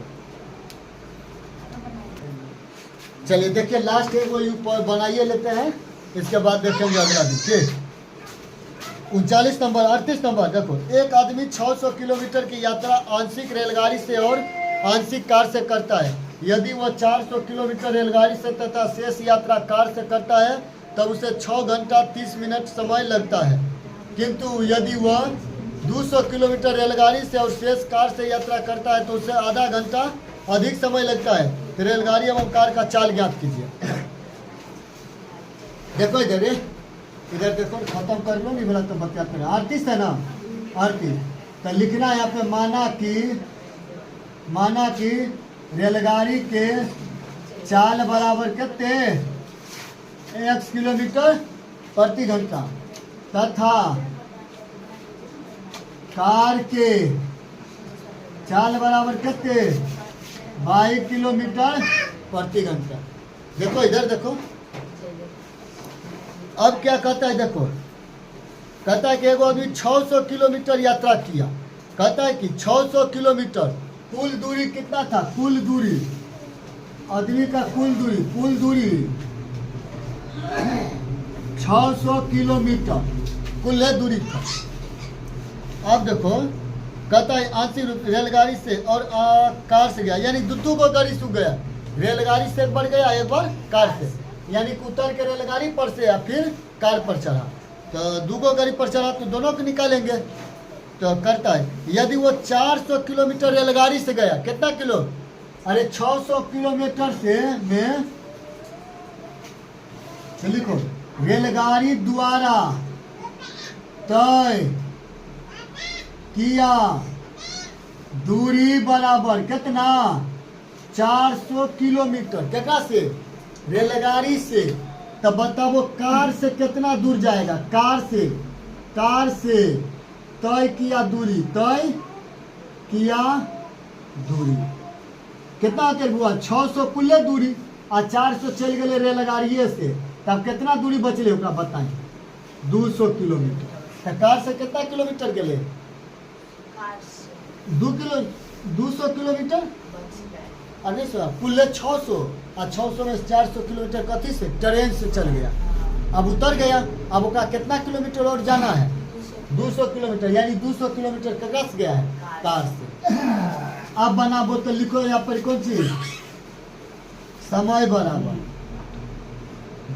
चलिए देखिए लास्ट एक वो बनाइए लेते हैं, इसके बाद देखेंगे अगला दिन। ठीक, 39 नंबर 38 नंबर देखो, एक आदमी 600 किलोमीटर की यात्रा आंशिक रेलगाड़ी से और आंशिक कार से करता है। यदि वह 400 किलोमीटर रेलगाड़ी से तथा शेष यात्रा कार से करता है तब उसे 6 घंटा 30 मिनट समय लगता है, किंतु यदि वह 200 किलोमीटर रेलगाड़ी से और शेष कार से यात्रा करता है तो उसे आधा घंटा अधिक समय लगता है। तो रेलगाड़ी एवं कार का चाल ज्ञात कीजिए। देखो इधर देखो, खत्म कर लो, नहीं बोला तो बताते हैं। 38 है ना, 38 तो लिखना है यहाँ पे, माना कि रेलगाड़ी के चाल बराबर कितने? x किलोमीटर प्रति घंटा तथा कार के चाल बराबर कितने? 22 किलोमीटर प्रति घंटा। देखो इधर देखो, अब क्या कहता है देखो, कहता है कि एक आदमी 600 किलोमीटर यात्रा किया। कहता है कि 600 किलोमीटर कुल दूरी कितना था? कुल दूरी आदमी का कुल दूरी 600 किलोमीटर कुल दूरी था। अब देखो कहता है आंशिक रेलगाड़ी से और कार से गया, यानी दो गाड़ी से गया। रेलगाड़ी से एक बार गया, एक बार कार से, यानी कि उतर के रेलगाड़ी पर से या फिर कार पर चढ़ा। तो दो गाड़ी पर चढ़ा तो दोनों को निकालेंगे। तो करता है यदि वो 400 किलोमीटर रेलगाड़ी से गया, कितना किलो? अरे 600 किलोमीटर से में तो लिखो रेलगाड़ी द्वारा तय किया दूरी बराबर कितना 400 किलोमीटर। केकरा से? रेलगाड़ी से। तब बताओ कार से कितना दूर जाएगा? कार से तय किया दूरी, तय किया दूरी कितना तय हुआ? 600 कुल्ले दूरी आ 400 चल गए रेलगाड़िए से, तब कितना दूरी बचले ओकरा बताई? 200 किलोमीटर। तो कार से कितना किलोमीटर गए? 200 किलोमीटर। अरे सर कुल्ले 600 और 600 में 400 किलोमीटर कथी से? ट्रेन से चल गया। अब उतर गया, अब ओकरा कितना किलोमीटर और जाना है? 200 किलोमीटर। यानी 200 किलोमीटर ककरा से गया है? कार से। अब बनाबो तो लिखो यहाँ पर कौन चीज? समय बराबर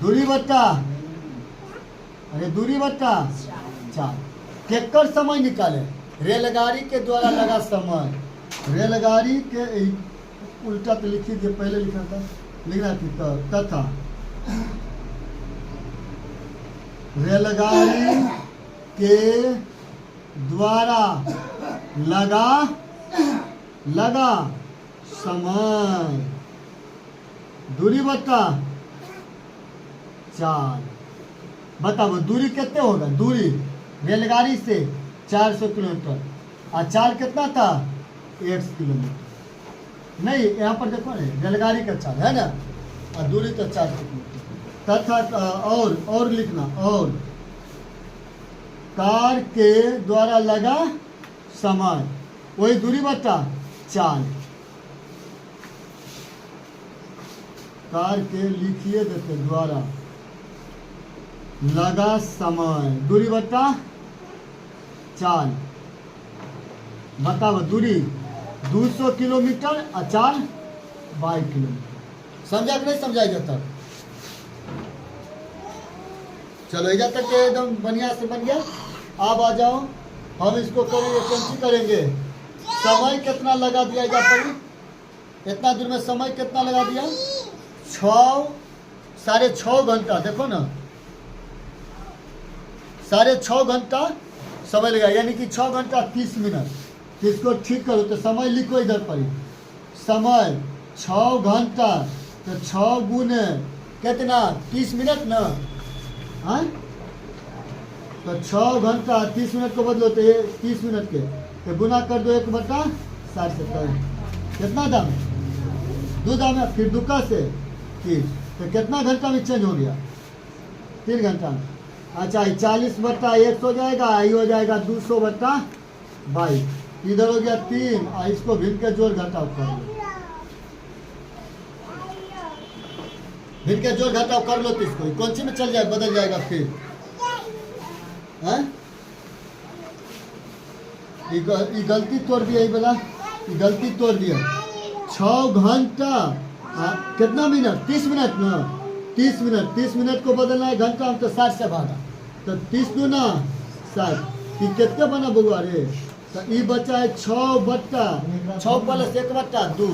दूरी बट्टा, अरे दूरी बट्टा 4। केकर समय निकाले? रेलगाड़ी के द्वारा लगा समय। रेलगाड़ी के उल्टा तो लिखी थी, पहले लिखा था, लिखना थी तो तथा रेलगाड़ी के द्वारा लगा समय दूरी बता 4। बताओ दूरी कितने होगा? दूरी रेलगाड़ी से 400 किलोमीटर और 4 कितना था? 1 किलोमीटर। नहीं, यहाँ पर देखो ना रेलगाड़ी का 4 है ना, और दूरी तो 400 किलोमीटर। तथा और लिखना, और कार के द्वारा लगा समय वही दूरी बता 4। कार के लिखिए देते द्वारा लगा समय दूरी बता 4। बताओ दूरी 200 किलोमीटर और 4 22 किलोमीटर। समझा कि नहीं समझा जाता? चलो इधर तक एकदम बढ़िया से बन गया। अब आ जाओ, हम इसको करेंगे, कैंची करेंगे। समय कितना लगा दिया जा पर? इतना दूर में समय कितना लगा दिया? 6.5 घंटा। देखो ना 6.5 घंटा समय लगा, यानी कि 6 घंटा 30 मिनट। इसको ठीक करो तो समय लिखो इधर पर। समय 6 घंटा तो 6 गुने कितना? 30 मिनट ना। हाँ तो 6 घंटा 30 मिनट को बदलो तो ये 30 मिनट के तो गुना कर दो 1/60 से। कितना दाम है? 2 दाम है। फिर दुका से 30 तो कितना घंटा में चेंज हो गया? 3 घंटा में। अच्छा 40/1 हो जाएगा, ये हो जाएगा 200/22। इधर हो गया 3 और इसको भिन्न के जोड़ घटाव कर लो। भिन्न के जोड़ घटाव कर लो तो इसको कौन सी में चल जाए, बदल जाएगा फिर। हाँ ये गलती तोड़ दिया, ये बोला ये गलती तोड़ दिया। 6 घंटा कितना मिनट? 30 मिनट ना। 30 मिनट, 30 मिनट को बदलना है घंटा हम तो 60 से भागा तो 30 दूना 60। ये कितने बना बउआ रे? तो ये बचा है 6 प्लस 1/2।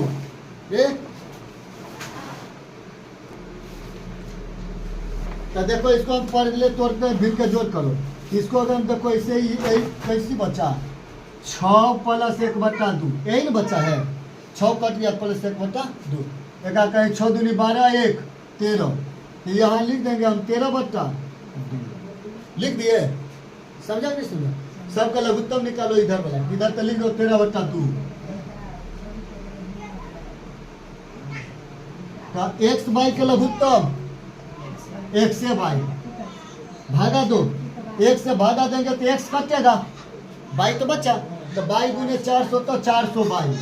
तो देखो इसको हम पढ़ ले तोड़ते हैं, भिन्न के जोड़ करो। इसको अगर हम देखो ऐसे ही कैसी बचा 6 प्लस 1/2, यही ना बचा है। 6 कट गया प्लस 1/2। एक कहें 6 दूनी 12 1 13। तो यहाँ लिख देंगे हम 13/2 लिख दिए। समझा नहीं समझा? सबका लघुत्तम निकालो इधर वाला, इधर तो लिख दो 13/2। एक्स बाई के लघुत्तम x से y भागा दो। 1 से भागा देंगे तो x कटेगा, y तो बचा। तो y गुने 400 तो 422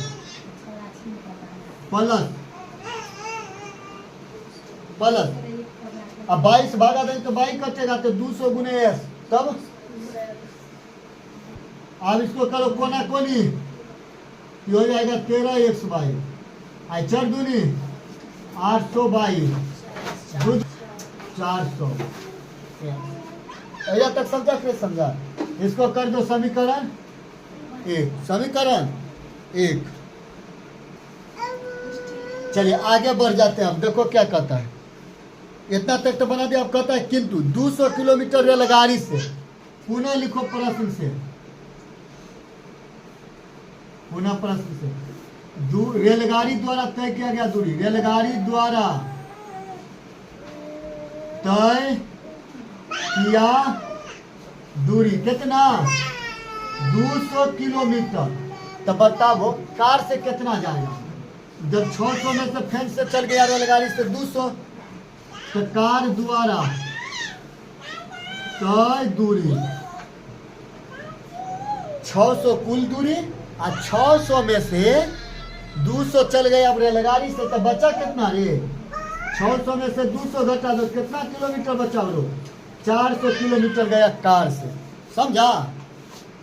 प्लस अब 22 से भागा देंगे तो y कटेगा तो 200 गुने s। तब अब इसको करो कोना कोनी, ये हो जाएगा 13xy। आई 4 दूनी 822 400। ऐसा तक समझा कि समझा? इसको कर दो समीकरण 1। समीकरण 1 चलिए आगे बढ़ जाते हैं। अब देखो क्या कहता है, इतना तक तो बना दिया। अब कहता है किंतु 200 किलोमीटर रेलगाड़ी से, पुनः लिखो प्रश्न से, पुनः प्रश्न से, रेलगाड़ी द्वारा तय किया गया दूरी, रेलगाड़ी द्वारा तय किया दूरी कितना, 200 किलोमीटर। तो बताओ कार से कितना जाएगा, जब 600 में से फेंस से चल गया रेलगाड़ी से 200, तो कार द्वारा तय दूरी 600 कुल दूरी, और 600 में से 200 चल गए अब रेलगाड़ी से, तो बचा कितना रे, 600 में से 200 घटा दो, कितना किलोमीटर बचा लो, 400 किलोमीटर गया कार से, समझा,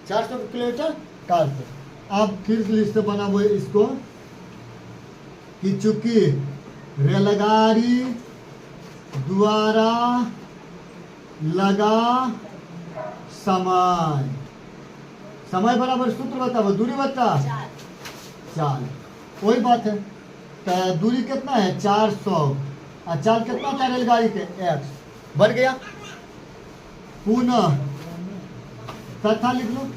400 किलोमीटर कार से। अब फिर लिस्ट बनाओ इसको कि चूंकि रेलगाड़ी द्वारा लगा समय, समय बराबर सूत्र बताओ, दूरी बता चाल, वही बात है। तो दूरी कितना है 400, और चाल कितना था रेलगाड़ी के, x बढ़ गया। पुनः तथा लिख लो,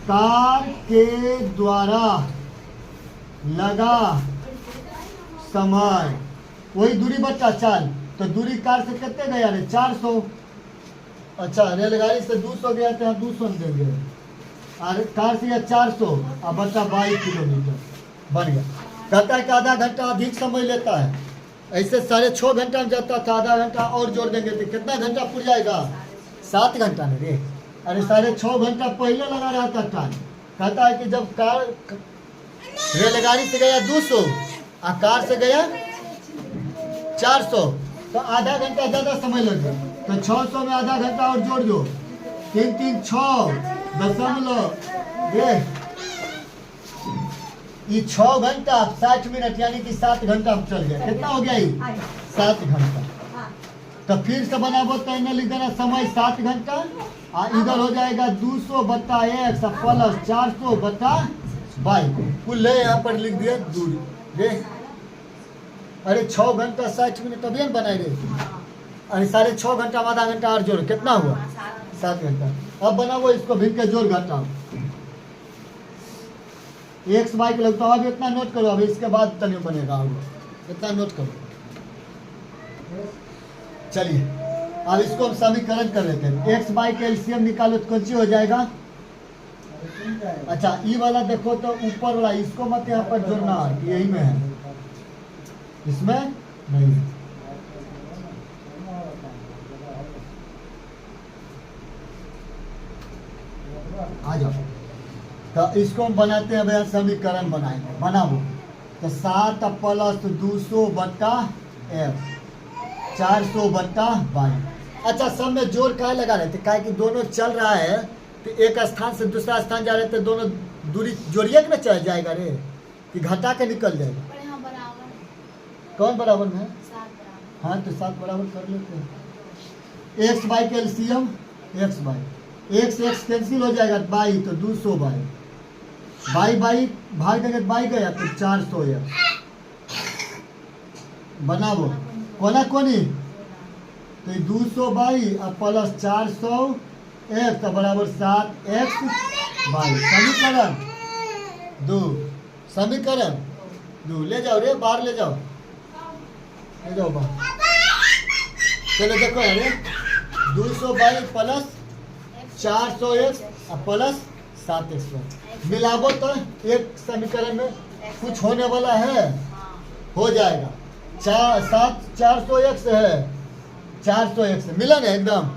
कार के द्वारा लगा समय, वही दूरी बचा चाल, तो दूरी कार से कितने गया रे 400, अच्छा रेलगाड़ी से 200 गया तो 200 देंगे, और कार से 400, और बचा 22 किलोमीटर बन गया। कहता है कि आधा घंटा अधिक समय लेता है, ऐसे 6.5 घंटा में जाता था, आधा घंटा और जोड़ देंगे तो कितना घंटा पूर जाएगा, 7 घंटा में रे, अरे 6.5 घंटा पहले लगा रहा था टाइम। कहता है कि जब कार रेलगाड़ी से गया 200 और कार से गया 400, तो आधा घंटा ज़्यादा समय लग गया, तो 600 में आधा घंटा और जोड़ दो, 3 3 6 दशमलव ये 6 घंटा 60 मिनट, यानी कि 7 घंटा में चल गया, कितना हो गया ये 7 घंटा। तो फिर से बनाबो तो इन्हें लिख देना समय 7 घंटा, और इधर हो जाएगा 200 बटा x प्लस 400 बटा y, कुल यहाँ पर लिख दिया दूरी रे। अरे 6 घंटा 60 मिनट अभी हम बनाए रे, अरे 6.5 घंटा में आधा घंटा और जोड़, कितना हुआ 7 घंटा। अब बनाओ इसको भिन्न के जोड़ घटाओ, एक्स वाई के लगता है, अभी इतना नोट करो, अभी इसके बाद तनियो बनेगा, इतना नोट करो। चलिए अब इसको हम समीकरण कर लेते हैं, एक्स वाई के एलसीएम निकालो तो कौन सी हो जाएगा, अच्छा ई वाला देखो तो ऊपर वाला, इसको मत यहाँ पर जोड़ना, यही में है, इसमें नहीं है। आ जाओ, तो इसको हम बनाते हैं, भैया समीकरण बनाएंगे, बनाओ तो 7 प्लस 200 बट्टा f 400 बट्टा y। अच्छा सब में जोड़ काहे लगा रहे थे, काहे कि दोनों चल रहा है, तो एक स्थान से दूसरा स्थान जा रहे थे, दोनों दूरी जोड़िए ना चल जाएगा रे, कि घटा के निकल जाएगा, कौन बराबर में है, हाँ तो 7 बराबर कर लेते हैं। एक्स वाई के LCM X Y, X X cancel हो जाएगा, बाई तो 200 बाई, बाई बाई भाग देंगे बाई गया तो 400 बनाओ कोना कोनी, तो 200 बाई और प्लस 400 एक्स बराबर 7 एक्स बाई। समीकरण 2, समीकरण 2 ले जाओ रे, बाहर ले जाओ, ले जाओ बाहर। चलो देखो अरे 200 बाई प्लस 400 एक्स और प्लस 7 एक्स मिलाबो तो एक समीकरण में कुछ होने वाला है, हो जाएगा 400 एक्स है, 400 एक्स मिला ना एकदम।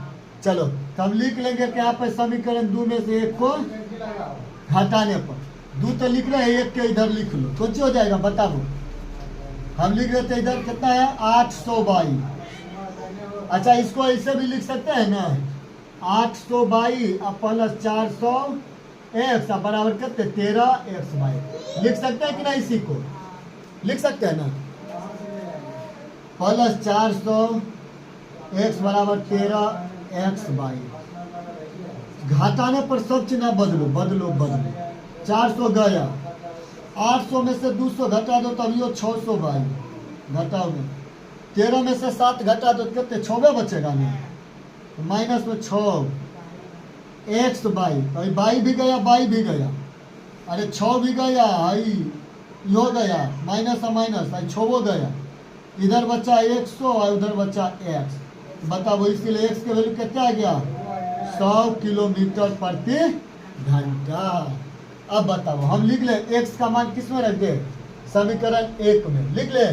चलो तो हम लिख लेंगे कि यहाँ पे समीकरण 2 में से एक को घटाने पर, 2 तो लिख रहे हैं, एक के इधर लिख लो, कुछ हो जाएगा बताओ। हम लिख रहे थे इधर कितना है 800 बाई, अच्छा इसको ऐसे भी लिख सकते हैं ना, 800 बाई प्लस 400 एक्स बराबर कितने 13 एक्स बाई, लिख सकते हैं कि नहीं, इसी को लिख सकते हैं ना, प्लस 400 एक्स बराबर 13 एक्स बाई। घटाने पर सब चीज ना बदलो बदलो बदलो, 400 गया 800 में से 200 घटा दो तब यो 600 बाई घटाओ में 13 में से 7 घटा दो कितने 6 बचेगा ना, तो माइनस में 6 एक्स बाई, तो बाई भी गया बाई भी गया, अरे 6 भी गया आई यो गया माइनस माइनस आई 6 गया, इधर बचा 100 और उधर बचा x, बताओ इसलिए x के वैल्यू कितना आ गया 100 किलोमीटर प्रति घंटा। अब बताओ हम लिख ले x का मान किस में रख दे, समीकरण 1 में लिख ले,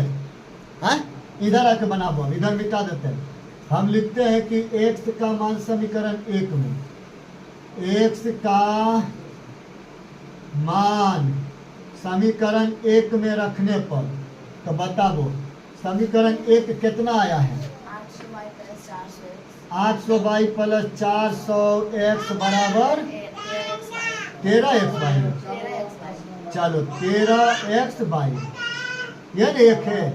हाँ इधर आके बनाबो, इधर मिटा देते हैं, हम लिखते हैं कि x का मान समीकरण 1 में, x का मान समीकरण 1 में रखने पर, तो बताओ समीकरण 1 कितना आया है 800 बाई प्लस 400 x बराबर 13x बाई, चलो 13x बाई ये नहीं एक है,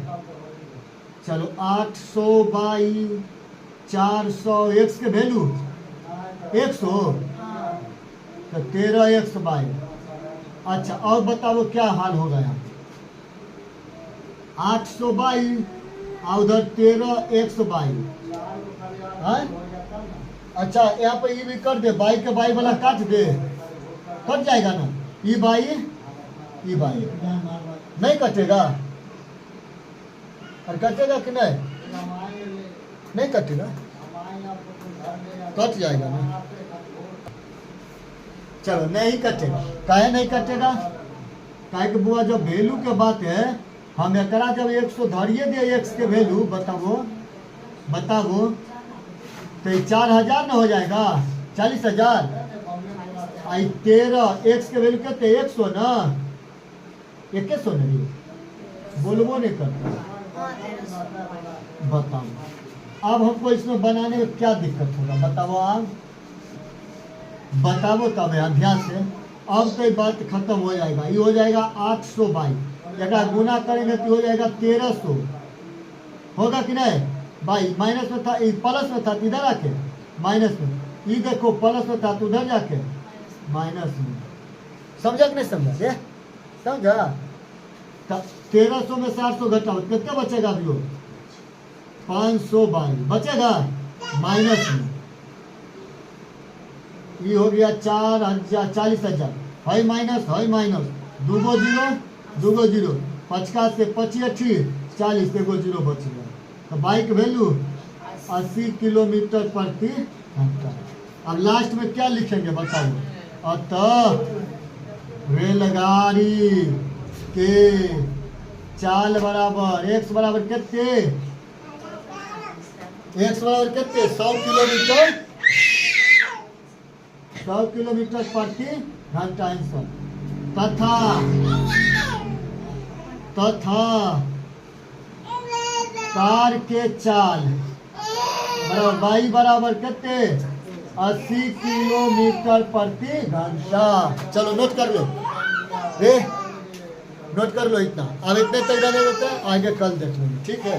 चलो 800 बाई 400 x के वैल्यू 100, तो 13x बाई। अच्छा और बताओ क्या हाल हो गया 800 बाई और उधर 13x बाई, अच्छा यहाँ पे ये भी कर दे, बाई के बाई वाला काट दे, कट जाएगा ना, ई बाई नहीं कटेगा, और कटेगा कि नहीं कटेगा, कट जाएगा ना, चलो नहीं कटेगा, काहे नहीं कटेगा, काहे के बुआ जब वैल्यू के बात है, हम एकरा जब 100 धरिए दे x के वैल्यू, बताओ तो 4000 ना हो जाएगा 40,000, आई 13 x के वैल्यू कहते 100 ना, 100 नहीं बोलबो नहीं करता, बताओ अब हमको इसमें बनाने में क्या दिक्कत होगा, बताओ आप बताओ तब यार ध्यान से, अब तो बात खत्म हो जाएगा, ये हो जाएगा 800 बाई, अगर गुना करेंगे तो हो जाएगा 1300, होगा कि नहीं, बाई माइनस में था प्लस में था इधर आके माइनस में, ये देखो प्लस में था तो उधर जाके माइनस में, समझा कि नहीं समझा, ये समझा, 1300 में 700 घटाओ कितने बचेगा अभी 500 बाई बचेगा माइनस में, ये हो गया 40,000, हाई माइनस दूगो जीरो 50 से 25 40 एगो जीरो बच गया, तो बाइक वैल्यू 80 किलोमीटर प्रति घंटा। अब लास्ट में क्या लिखेंगे बताओ, अतः रेलगाड़ी के चाल बराबर x बराबर कितने, x बराबर कितने 100 किलोमीटर प्रति घंटा आंसर, तथा कार के चाल बराबर बाई बराबर कितने 80 किलोमीटर प्रति घंटा। चलो नोट कर लो नोट कर लो इतना, अब इतने तक रहने देते हैं, आगे कल देख लेंगे, ठीक है।